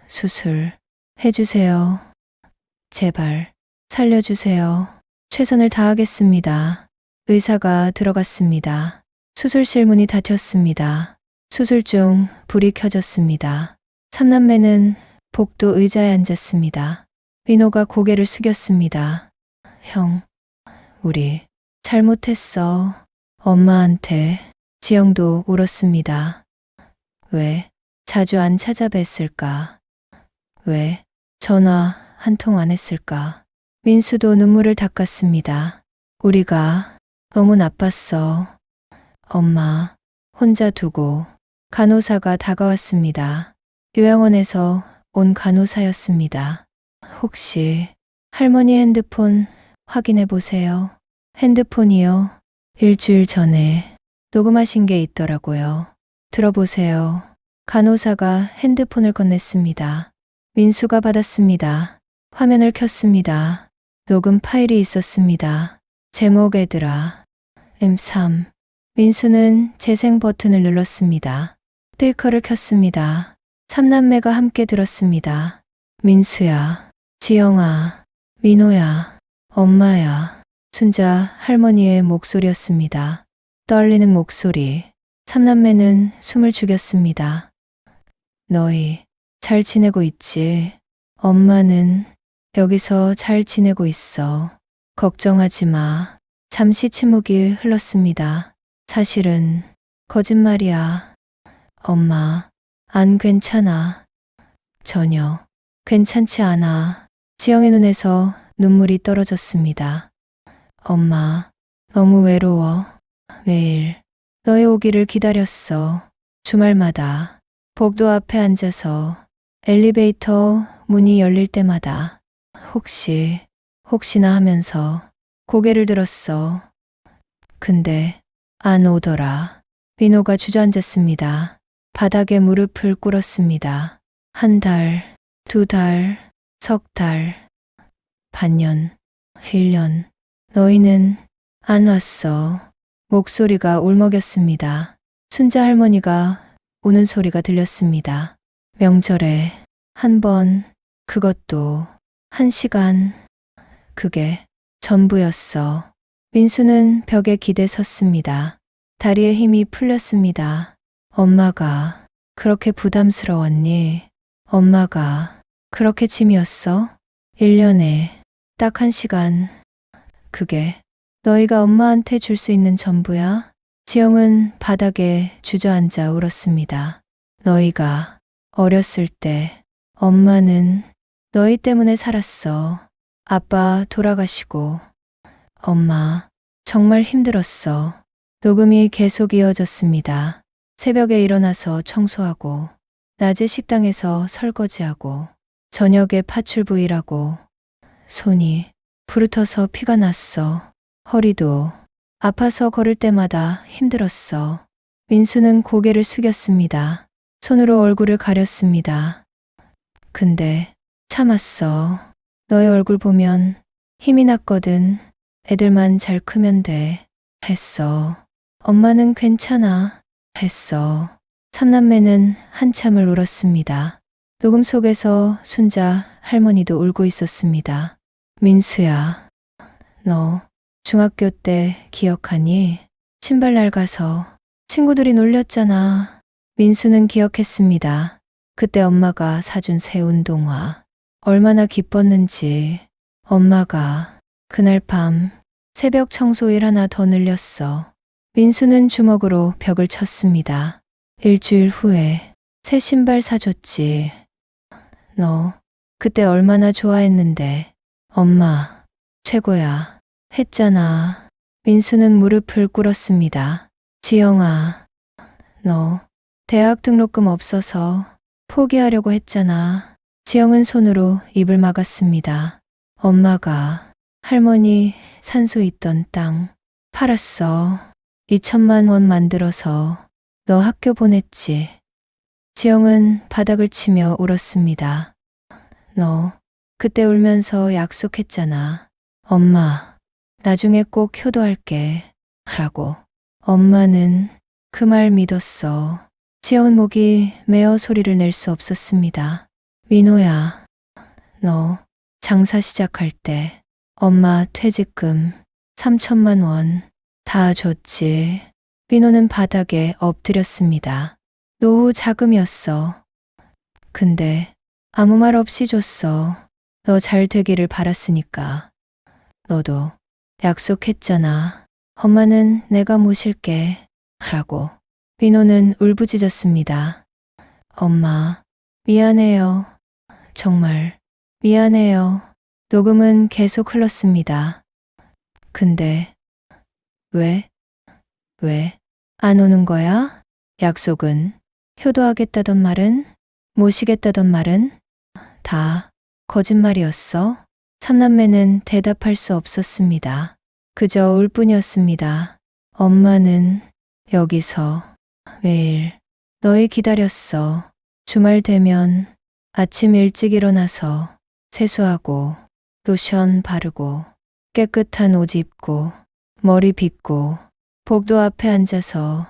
수술 해주세요. 제발 살려주세요. 최선을 다하겠습니다. 의사가 들어갔습니다. 수술실 문이 닫혔습니다. 수술 중 불이 켜졌습니다. 삼남매는 복도 의자에 앉았습니다. 민호가 고개를 숙였습니다. 형, 우리 잘못했어. 엄마한테. 지영도 울었습니다. 왜 자주 안 찾아뵀을까? 왜 전화 한 통 안 했을까? 민수도 눈물을 닦았습니다. 우리가 너무 나빴어. 엄마 혼자 두고. 간호사가 다가왔습니다. 요양원에서 온 간호사였습니다. 혹시 할머니 핸드폰 확인해 보세요. 핸드폰이요. 일주일 전에 녹음하신 게 있더라고요. 들어보세요. 간호사가 핸드폰을 건넸습니다. 민수가 받았습니다. 화면을 켰습니다. 녹음 파일이 있었습니다. 제목 애들아. M3. 민수는 재생 버튼을 눌렀습니다. 스피커를 켰습니다. 삼남매가 함께 들었습니다. 민수야, 지영아, 민호야, 엄마야. 순자 할머니의 목소리였습니다. 떨리는 목소리. 삼남매는 숨을 죽였습니다. 너희 잘 지내고 있지? 엄마는 여기서 잘 지내고 있어. 걱정하지 마. 잠시 침묵이 흘렀습니다. 사실은 거짓말이야. 엄마, 안 괜찮아. 전혀 괜찮지 않아. 지영의 눈에서 눈물이 떨어졌습니다. 엄마, 너무 외로워. 매일 너의 오기를 기다렸어. 주말마다 복도 앞에 앉아서 엘리베이터 문이 열릴 때마다 혹시나 하면서 고개를 들었어. 근데 안 오더라. 민호가 주저앉았습니다. 바닥에 무릎을 꿇었습니다. 한 달, 두 달, 석 달, 반년, 1년. 너희는 안 왔어. 목소리가 울먹였습니다. 순자 할머니가 우는 소리가 들렸습니다. 명절에 한 번, 그것도 1시간. 그게 전부였어. 민수는 벽에 기대 섰습니다. 다리에 힘이 풀렸습니다. 엄마가 그렇게 부담스러웠니? 엄마가 그렇게 짐이었어? 1년에 딱 1시간. 그게 너희가 엄마한테 줄 수 있는 전부야? 지영은 바닥에 주저앉아 울었습니다. 너희가 어렸을 때 엄마는 너희 때문에 살았어. 아빠 돌아가시고 엄마 정말 힘들었어. 녹음이 계속 이어졌습니다. 새벽에 일어나서 청소하고 낮에 식당에서 설거지하고 저녁에 파출부 일하고 손이 부르터서 피가 났어. 허리도 아파서 걸을 때마다 힘들었어. 민수는 고개를 숙였습니다. 손으로 얼굴을 가렸습니다. 근데 참았어. 너의 얼굴 보면 힘이 났거든. 애들만 잘 크면 돼. 했어. 엄마는 괜찮아. 했어. 삼남매는 한참을 울었습니다. 녹음 속에서 순자 할머니도 울고 있었습니다. 민수야, 너 중학교 때 기억하니? 신발 낡아서 친구들이 놀렸잖아. 민수는 기억했습니다. 그때 엄마가 사준 새 운동화. 얼마나 기뻤는지. 엄마가 그날 밤 새벽 청소일 하나 더 늘렸어. 민수는 주먹으로 벽을 쳤습니다. 일주일 후에 새 신발 사줬지. 너 그때 얼마나 좋아했는데. 엄마 최고야 했잖아. 민수는 무릎을 꿇었습니다. 지영아, 너 대학 등록금 없어서 포기하려고 했잖아. 지영은 손으로 입을 막았습니다. 엄마가 할머니 산소 있던 땅 팔았어. 2천만 원 만들어서 너 학교 보냈지. 지영은 바닥을 치며 울었습니다. 너 그때 울면서 약속했잖아. 엄마, 나중에 꼭 효도할게. 라고. 엄마는 그 말 믿었어. 지영은 목이 메어 소리를 낼 수 없었습니다. 민호야, 너 장사 시작할 때 엄마 퇴직금 3천만 원 다 줬지. 민호는 바닥에 엎드렸습니다. 노후 자금이었어. 근데 아무 말 없이 줬어. 너 잘 되기를 바랐으니까. 너도 약속했잖아. 엄마는 내가 모실게. 라고. 민호는 울부짖었습니다. 엄마, 미안해요. 정말 미안해요. 녹음은 계속 흘렀습니다. 근데 왜 안 오는 거야? 약속은, 효도하겠다던 말은, 모시겠다던 말은 다 거짓말이었어? 삼남매는 대답할 수 없었습니다. 그저 울 뿐이었습니다. 엄마는 여기서 매일 너희 기다렸어. 주말 되면 아침 일찍 일어나서 세수하고 로션 바르고 깨끗한 옷 입고 머리 빗고 복도 앞에 앉아서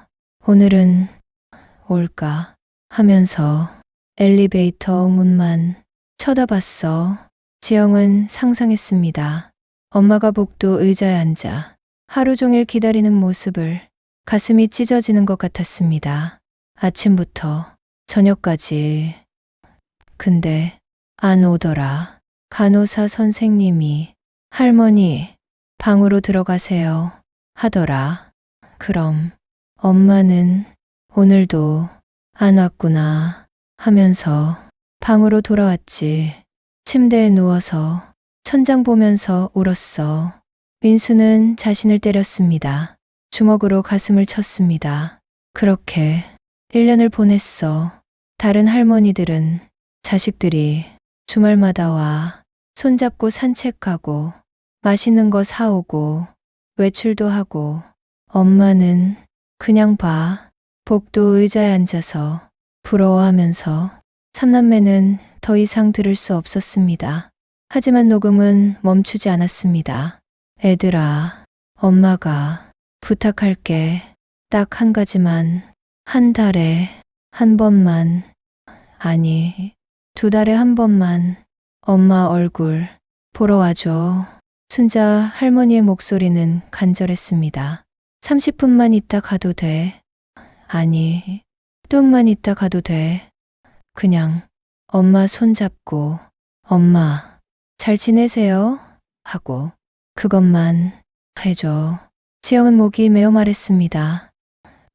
오늘은 올까 하면서 엘리베이터 문만 쳐다봤어. 지영은 상상했습니다. 엄마가 복도 의자에 앉아 하루 종일 기다리는 모습을. 가슴이 찢어지는 것 같았습니다. 아침부터 저녁까지. 근데 안 오더라. 간호사 선생님이 할머니 방으로 들어가세요 하더라. 그럼 엄마는 오늘도 안 왔구나 하면서 방으로 돌아왔지. 침대에 누워서 천장 보면서 울었어. 민수는 자신을 때렸습니다. 주먹으로 가슴을 쳤습니다. 그렇게 1년을 보냈어. 다른 할머니들은 자식들이 주말마다 와 손잡고 산책가고 맛있는 거 사오고 외출도 하고 엄마는 그냥 봐. 복도 의자에 앉아서 부러워하면서 삼남매는 더 이상 들을 수 없었습니다. 하지만 녹음은 멈추지 않았습니다. 애들아, 엄마가 부탁할게. 딱 한 가지만, 한 달에 한 번만, 아니, 2달에 한 번만 엄마 얼굴 보러 와줘. 순자 할머니의 목소리는 간절했습니다. 30분만 있다 가도 돼. 아니, 좀만 있다 가도 돼. 그냥 엄마 손잡고 엄마 잘 지내세요? 하고 그것만 해줘. 지영은 목이 메어 마랬습니다.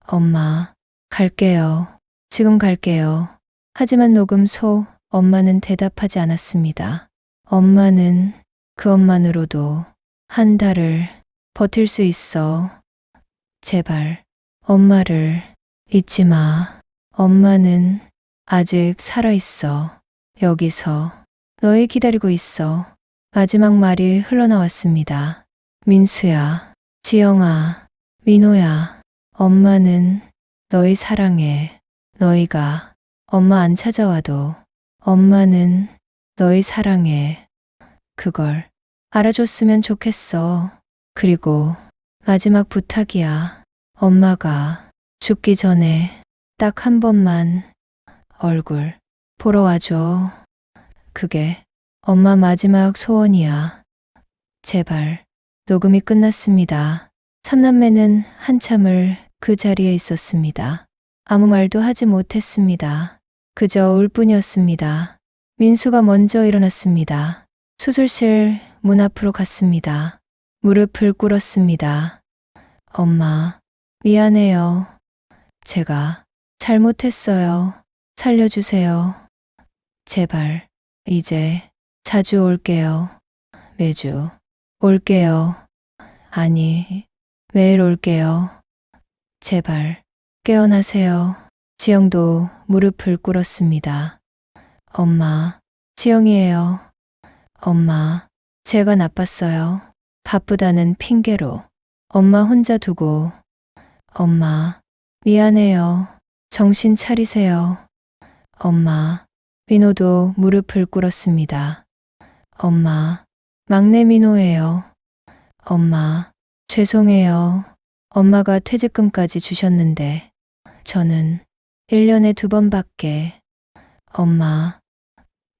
엄마, 갈게요. 지금 갈게요. 하지만 녹음소 엄마는 대답하지 않았습니다. 엄마는 그것만으로도 한 달을 버틸 수 있어. 제발 엄마를 잊지 마. 엄마는 아직 살아있어. 여기서 너희 기다리고 있어. 마지막 말이 흘러나왔습니다. 민수야, 지영아, 민호야, 엄마는 너희 사랑해. 너희가 엄마 안 찾아와도 엄마는 너희 사랑해. 그걸 알아줬으면 좋겠어. 그리고 마지막 부탁이야. 엄마가 죽기 전에 딱 한 번만 얼굴 보러 와줘. 그게 엄마 마지막 소원이야. 제발. 녹음이 끝났습니다. 삼남매는 한참을 그 자리에 있었습니다. 아무 말도 하지 못했습니다. 그저 울 뿐이었습니다. 민수가 먼저 일어났습니다. 수술실 문 앞으로 갔습니다. 무릎을 꿇었습니다. 엄마, 미안해요. 제가 잘못했어요. 살려주세요. 제발, 이제 자주 올게요. 매주 올게요. 아니, 매일 올게요. 제발, 깨어나세요. 지영도 무릎을 꿇었습니다. 엄마, 지영이에요. 엄마, 제가 나빴어요. 바쁘다는 핑계로 엄마 혼자 두고. 엄마, 미안해요. 정신 차리세요. 엄마, 민호도 무릎을 꿇었습니다. 엄마, 막내 민호예요. 엄마, 죄송해요. 엄마가 퇴직금까지 주셨는데 저는 1년에 2번밖에. 엄마,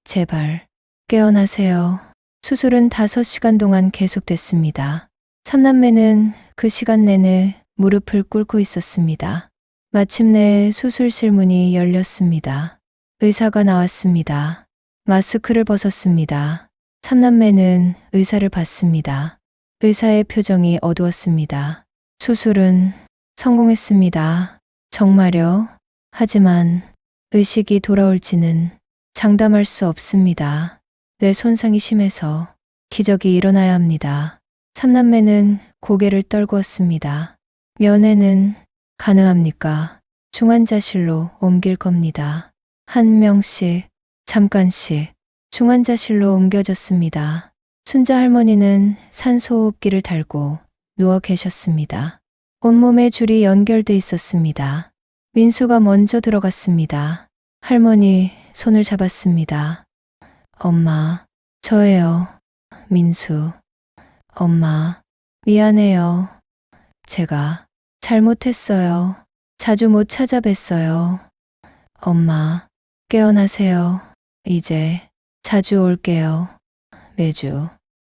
제발 깨어나세요. 수술은 5시간 동안 계속됐습니다. 삼남매는 그 시간 내내 무릎을 꿇고 있었습니다. 마침내 수술실 문이 열렸습니다. 의사가 나왔습니다. 마스크를 벗었습니다. 삼남매는 의사를 봤습니다. 의사의 표정이 어두웠습니다. 수술은 성공했습니다. 정말요? 하지만 의식이 돌아올지는 장담할 수 없습니다. 뇌 손상이 심해서 기적이 일어나야 합니다. 삼남매는 고개를 떨구었습니다. 면회는 가능합니까? 중환자실로 옮길 겁니다. 한 명씩, 잠깐씩 중환자실로 옮겨졌습니다. 순자 할머니는 산소호흡기를 달고 누워 계셨습니다. 온몸에 줄이 연결돼 있었습니다. 민수가 먼저 들어갔습니다. 할머니 손을 잡았습니다. 엄마, 저예요. 민수. 엄마, 미안해요. 제가 잘못했어요. 자주 못 찾아뵀어요. 엄마, 깨어나세요. 이제 자주 올게요. 매주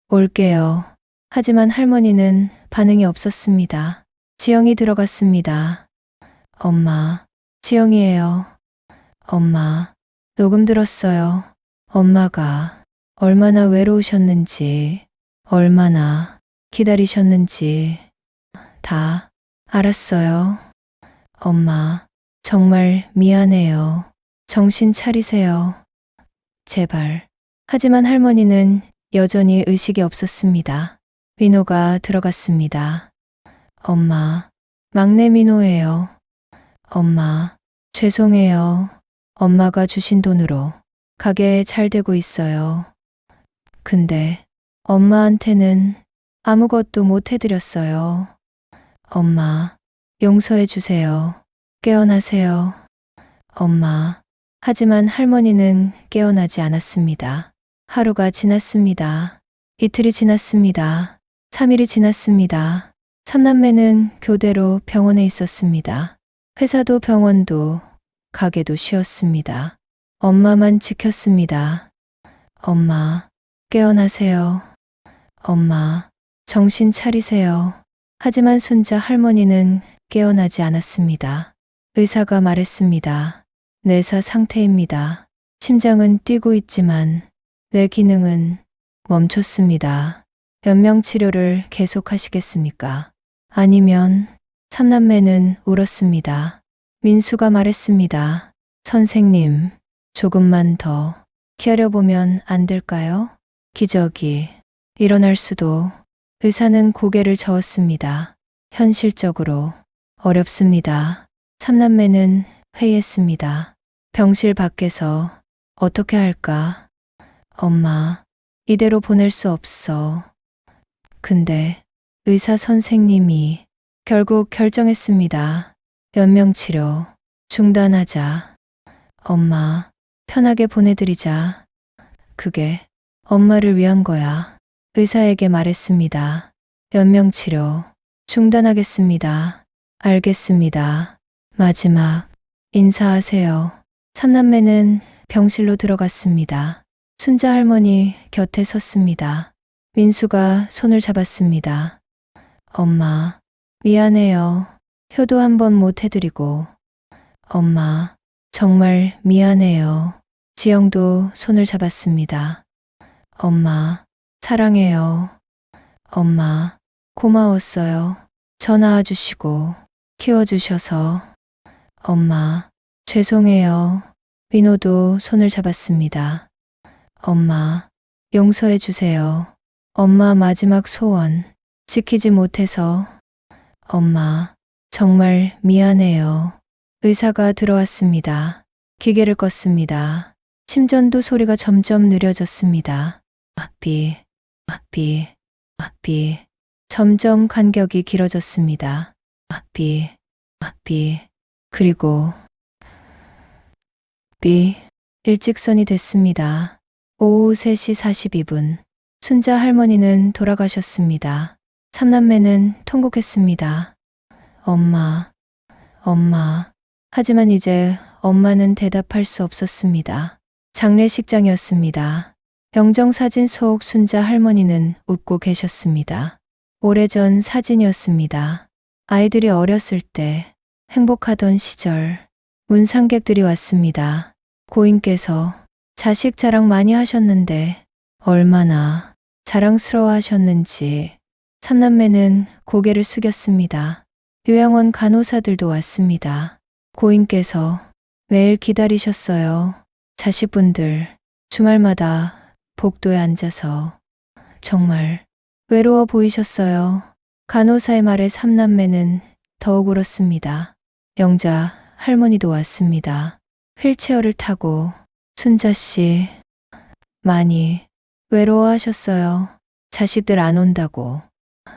올게요. 하지만 할머니는 반응이 없었습니다. 지영이 들어갔습니다. 엄마, 지영이에요. 엄마, 녹음 들었어요. 엄마가 얼마나 외로우셨는지, 얼마나 기다리셨는지 다 알았어요. 엄마, 정말 미안해요. 정신 차리세요. 제발. 하지만 할머니는 여전히 의식이 없었습니다. 민호가 들어갔습니다. 엄마, 막내 민호예요. 엄마, 죄송해요. 엄마가 주신 돈으로 가게 잘 되고 있어요. 근데 엄마한테는 아무것도 못 해드렸어요. 엄마, 용서해 주세요. 깨어나세요. 엄마. 하지만 할머니는 깨어나지 않았습니다. 하루가 지났습니다. 이틀이 지났습니다. 3일이 지났습니다. 삼남매는 교대로 병원에 있었습니다. 회사도 병원도 가게도 쉬었습니다. 엄마만 지켰습니다. 엄마, 깨어나세요. 엄마, 정신 차리세요. 하지만 손자 할머니는 깨어나지 않았습니다. 의사가 말했습니다. 뇌사 상태입니다. 심장은 뛰고 있지만 뇌 기능은 멈췄습니다. 연명 치료를 계속하시겠습니까? 아니면 삼남매는 울었습니다. 민수가 말했습니다. 선생님, 조금만 더 기다려보면 안 될까요? 기적이 일어날 수도. 의사는 고개를 저었습니다. 현실적으로 어렵습니다. 삼남매는 회의했습니다. 병실 밖에서 어떻게 할까? 엄마, 이대로 보낼 수 없어. 근데 의사 선생님이 결국 결정했습니다. 연명치료 중단하자. 엄마, 편하게 보내드리자. 그게 엄마를 위한 거야. 의사에게 말했습니다. 연명치료 중단하겠습니다. 알겠습니다. 마지막 인사하세요. 삼남매는 병실로 들어갔습니다. 순자 할머니 곁에 섰습니다. 민수가 손을 잡았습니다. 엄마, 미안해요. 효도 한 번 못 해드리고. 엄마, 정말 미안해요. 지영도 손을 잡았습니다. 엄마, 사랑해요. 엄마, 고마웠어요. 저 낳아주시고 키워주셔서. 엄마, 죄송해요. 민호도 손을 잡았습니다. 엄마, 용서해 주세요. 엄마 마지막 소원 지키지 못해서. 엄마, 정말 미안해요. 의사가 들어왔습니다. 기계를 껐습니다. 심전도 소리가 점점 느려졌습니다. 비, 비, 비. 점점 간격이 길어졌습니다. 비, 비. 그리고 비. 일직선이 됐습니다. 오후 3시 42분. 순자 할머니는 돌아가셨습니다. 삼남매는 통곡했습니다. 엄마, 엄마. 하지만 이제 엄마는 대답할 수 없었습니다. 장례식장이었습니다. 영정사진 속 순자 할머니는 웃고 계셨습니다. 오래전 사진이었습니다. 아이들이 어렸을 때 행복하던 시절. 문상객들이 왔습니다. 고인께서 자식 자랑 많이 하셨는데 얼마나 자랑스러워 하셨는지. 삼남매는 고개를 숙였습니다. 요양원 간호사들도 왔습니다. 고인께서 매일 기다리셨어요. 자식분들 주말마다 복도에 앉아서 정말 외로워 보이셨어요. 간호사의 말에 삼남매는 더욱 울었습니다. 영자 할머니도 왔습니다. 휠체어를 타고. 순자씨, 많이 외로워하셨어요. 자식들 안 온다고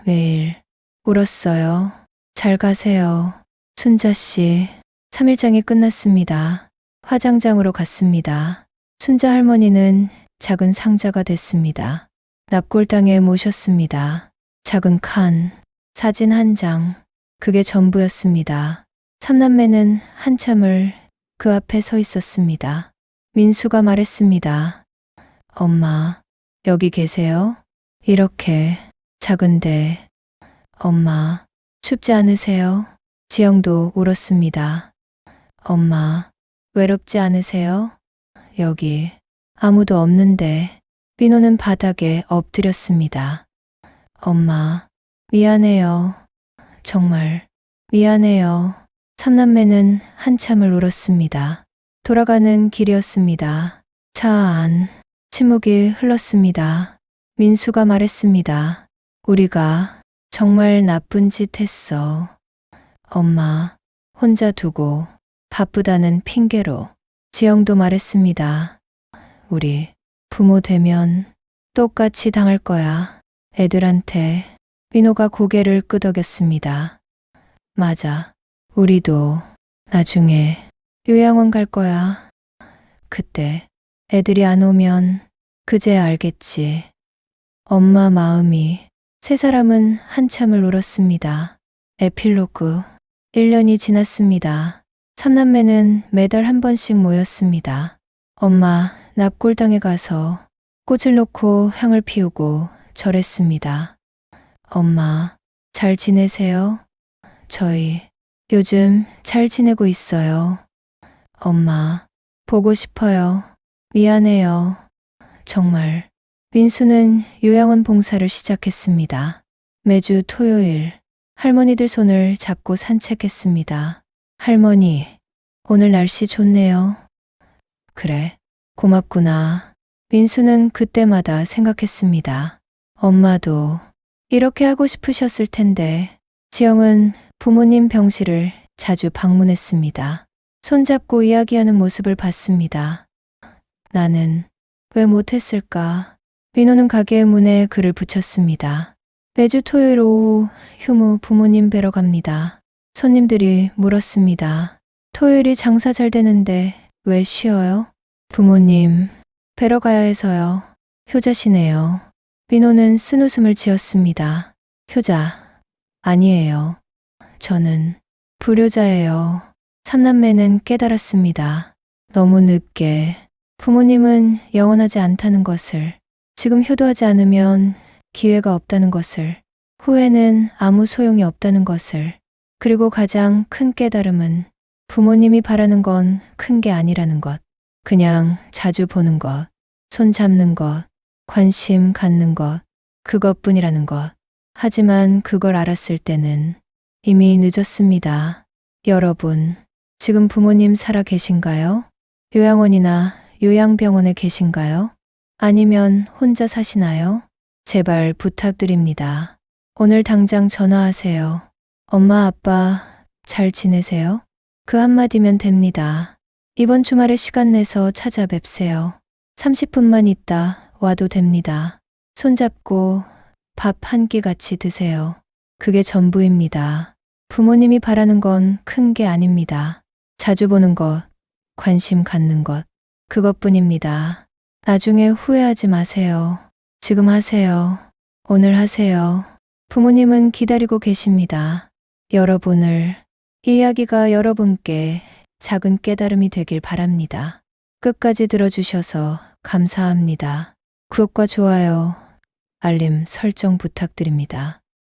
매일 울었어요. 잘 가세요. 순자씨. 3일장이 끝났습니다. 화장장으로 갔습니다. 순자 할머니는 작은 상자가 됐습니다. 납골당에 모셨습니다. 작은 칸, 사진 한 장, 그게 전부였습니다. 삼남매는 한참을 그 앞에 서 있었습니다. 민수가 말했습니다. 엄마, 여기 계세요? 이렇게 작은데. 엄마, 춥지 않으세요? 지영도 울었습니다. 엄마, 외롭지 않으세요? 여기 아무도 없는데. 민호는 바닥에 엎드렸습니다. 엄마, 미안해요. 정말 미안해요. 삼남매는 한참을 울었습니다. 돌아가는 길이었습니다. 차 안 침묵이 흘렀습니다. 민수가 말했습니다. 우리가 정말 나쁜 짓 했어. 엄마 혼자 두고 바쁘다는 핑계로. 지영도 말했습니다. 우리 부모 되면 똑같이 당할 거야. 애들한테. 민호가 고개를 끄덕였습니다. 맞아. 우리도 나중에 요양원 갈 거야. 그때 애들이 안 오면 그제야 알겠지. 엄마 마음이. 세 사람은 한참을 울었습니다. 에필로그. 1년이 지났습니다. 삼남매는 매달 한 번씩 모였습니다. 엄마 납골당에 가서 꽃을 놓고 향을 피우고 절했습니다. 엄마, 잘 지내세요? 저희 요즘 잘 지내고 있어요. 엄마, 보고 싶어요. 미안해요. 정말. 민수는 요양원 봉사를 시작했습니다. 매주 토요일 할머니들 손을 잡고 산책했습니다. 할머니, 오늘 날씨 좋네요. 그래, 고맙구나. 민수는 그때마다 생각했습니다. 엄마도 이렇게 하고 싶으셨을 텐데. 지영은 부모님 병실을 자주 방문했습니다. 손잡고 이야기하는 모습을 봤습니다. 나는 왜 못했을까? 민호는 가게 문에 글을 붙였습니다. 매주 토요일 오후 휴무 부모님 뵈러 갑니다. 손님들이 물었습니다. 토요일이 장사 잘 되는데 왜 쉬어요? 부모님 뵈러 가야 해서요. 효자시네요. 민호는 쓴웃음을 지었습니다. 효자, 아니에요. 저는 불효자예요. 삼남매는 깨달았습니다. 너무 늦게. 부모님은 영원하지 않다는 것을, 지금 효도하지 않으면 기회가 없다는 것을, 후회는 아무 소용이 없다는 것을, 그리고 가장 큰 깨달음은 부모님이 바라는 건 큰 게 아니라는 것. 그냥 자주 보는 것, 손 잡는 것, 관심 갖는 것, 그것뿐이라는 것. 하지만 그걸 알았을 때는 이미 늦었습니다. 여러분, 지금 부모님 살아 계신가요? 요양원이나 요양병원에 계신가요? 아니면 혼자 사시나요? 제발 부탁드립니다. 오늘 당장 전화하세요. 엄마, 아빠 잘 지내세요? 그 한마디면 됩니다. 이번 주말에 시간 내서 찾아뵙세요. 30분만 있다 와도 됩니다. 손잡고 밥 한 끼 같이 드세요. 그게 전부입니다. 부모님이 바라는 건 큰 게 아닙니다. 자주 보는 것, 관심 갖는 것, 그것뿐입니다. 나중에 후회하지 마세요. 지금 하세요. 오늘 하세요. 부모님은 기다리고 계십니다. 여러분을. 이 이야기가 여러분께 작은 깨달음이 되길 바랍니다. 끝까지 들어주셔서 감사합니다. 구독과 좋아요, 알림 설정 부탁드립니다.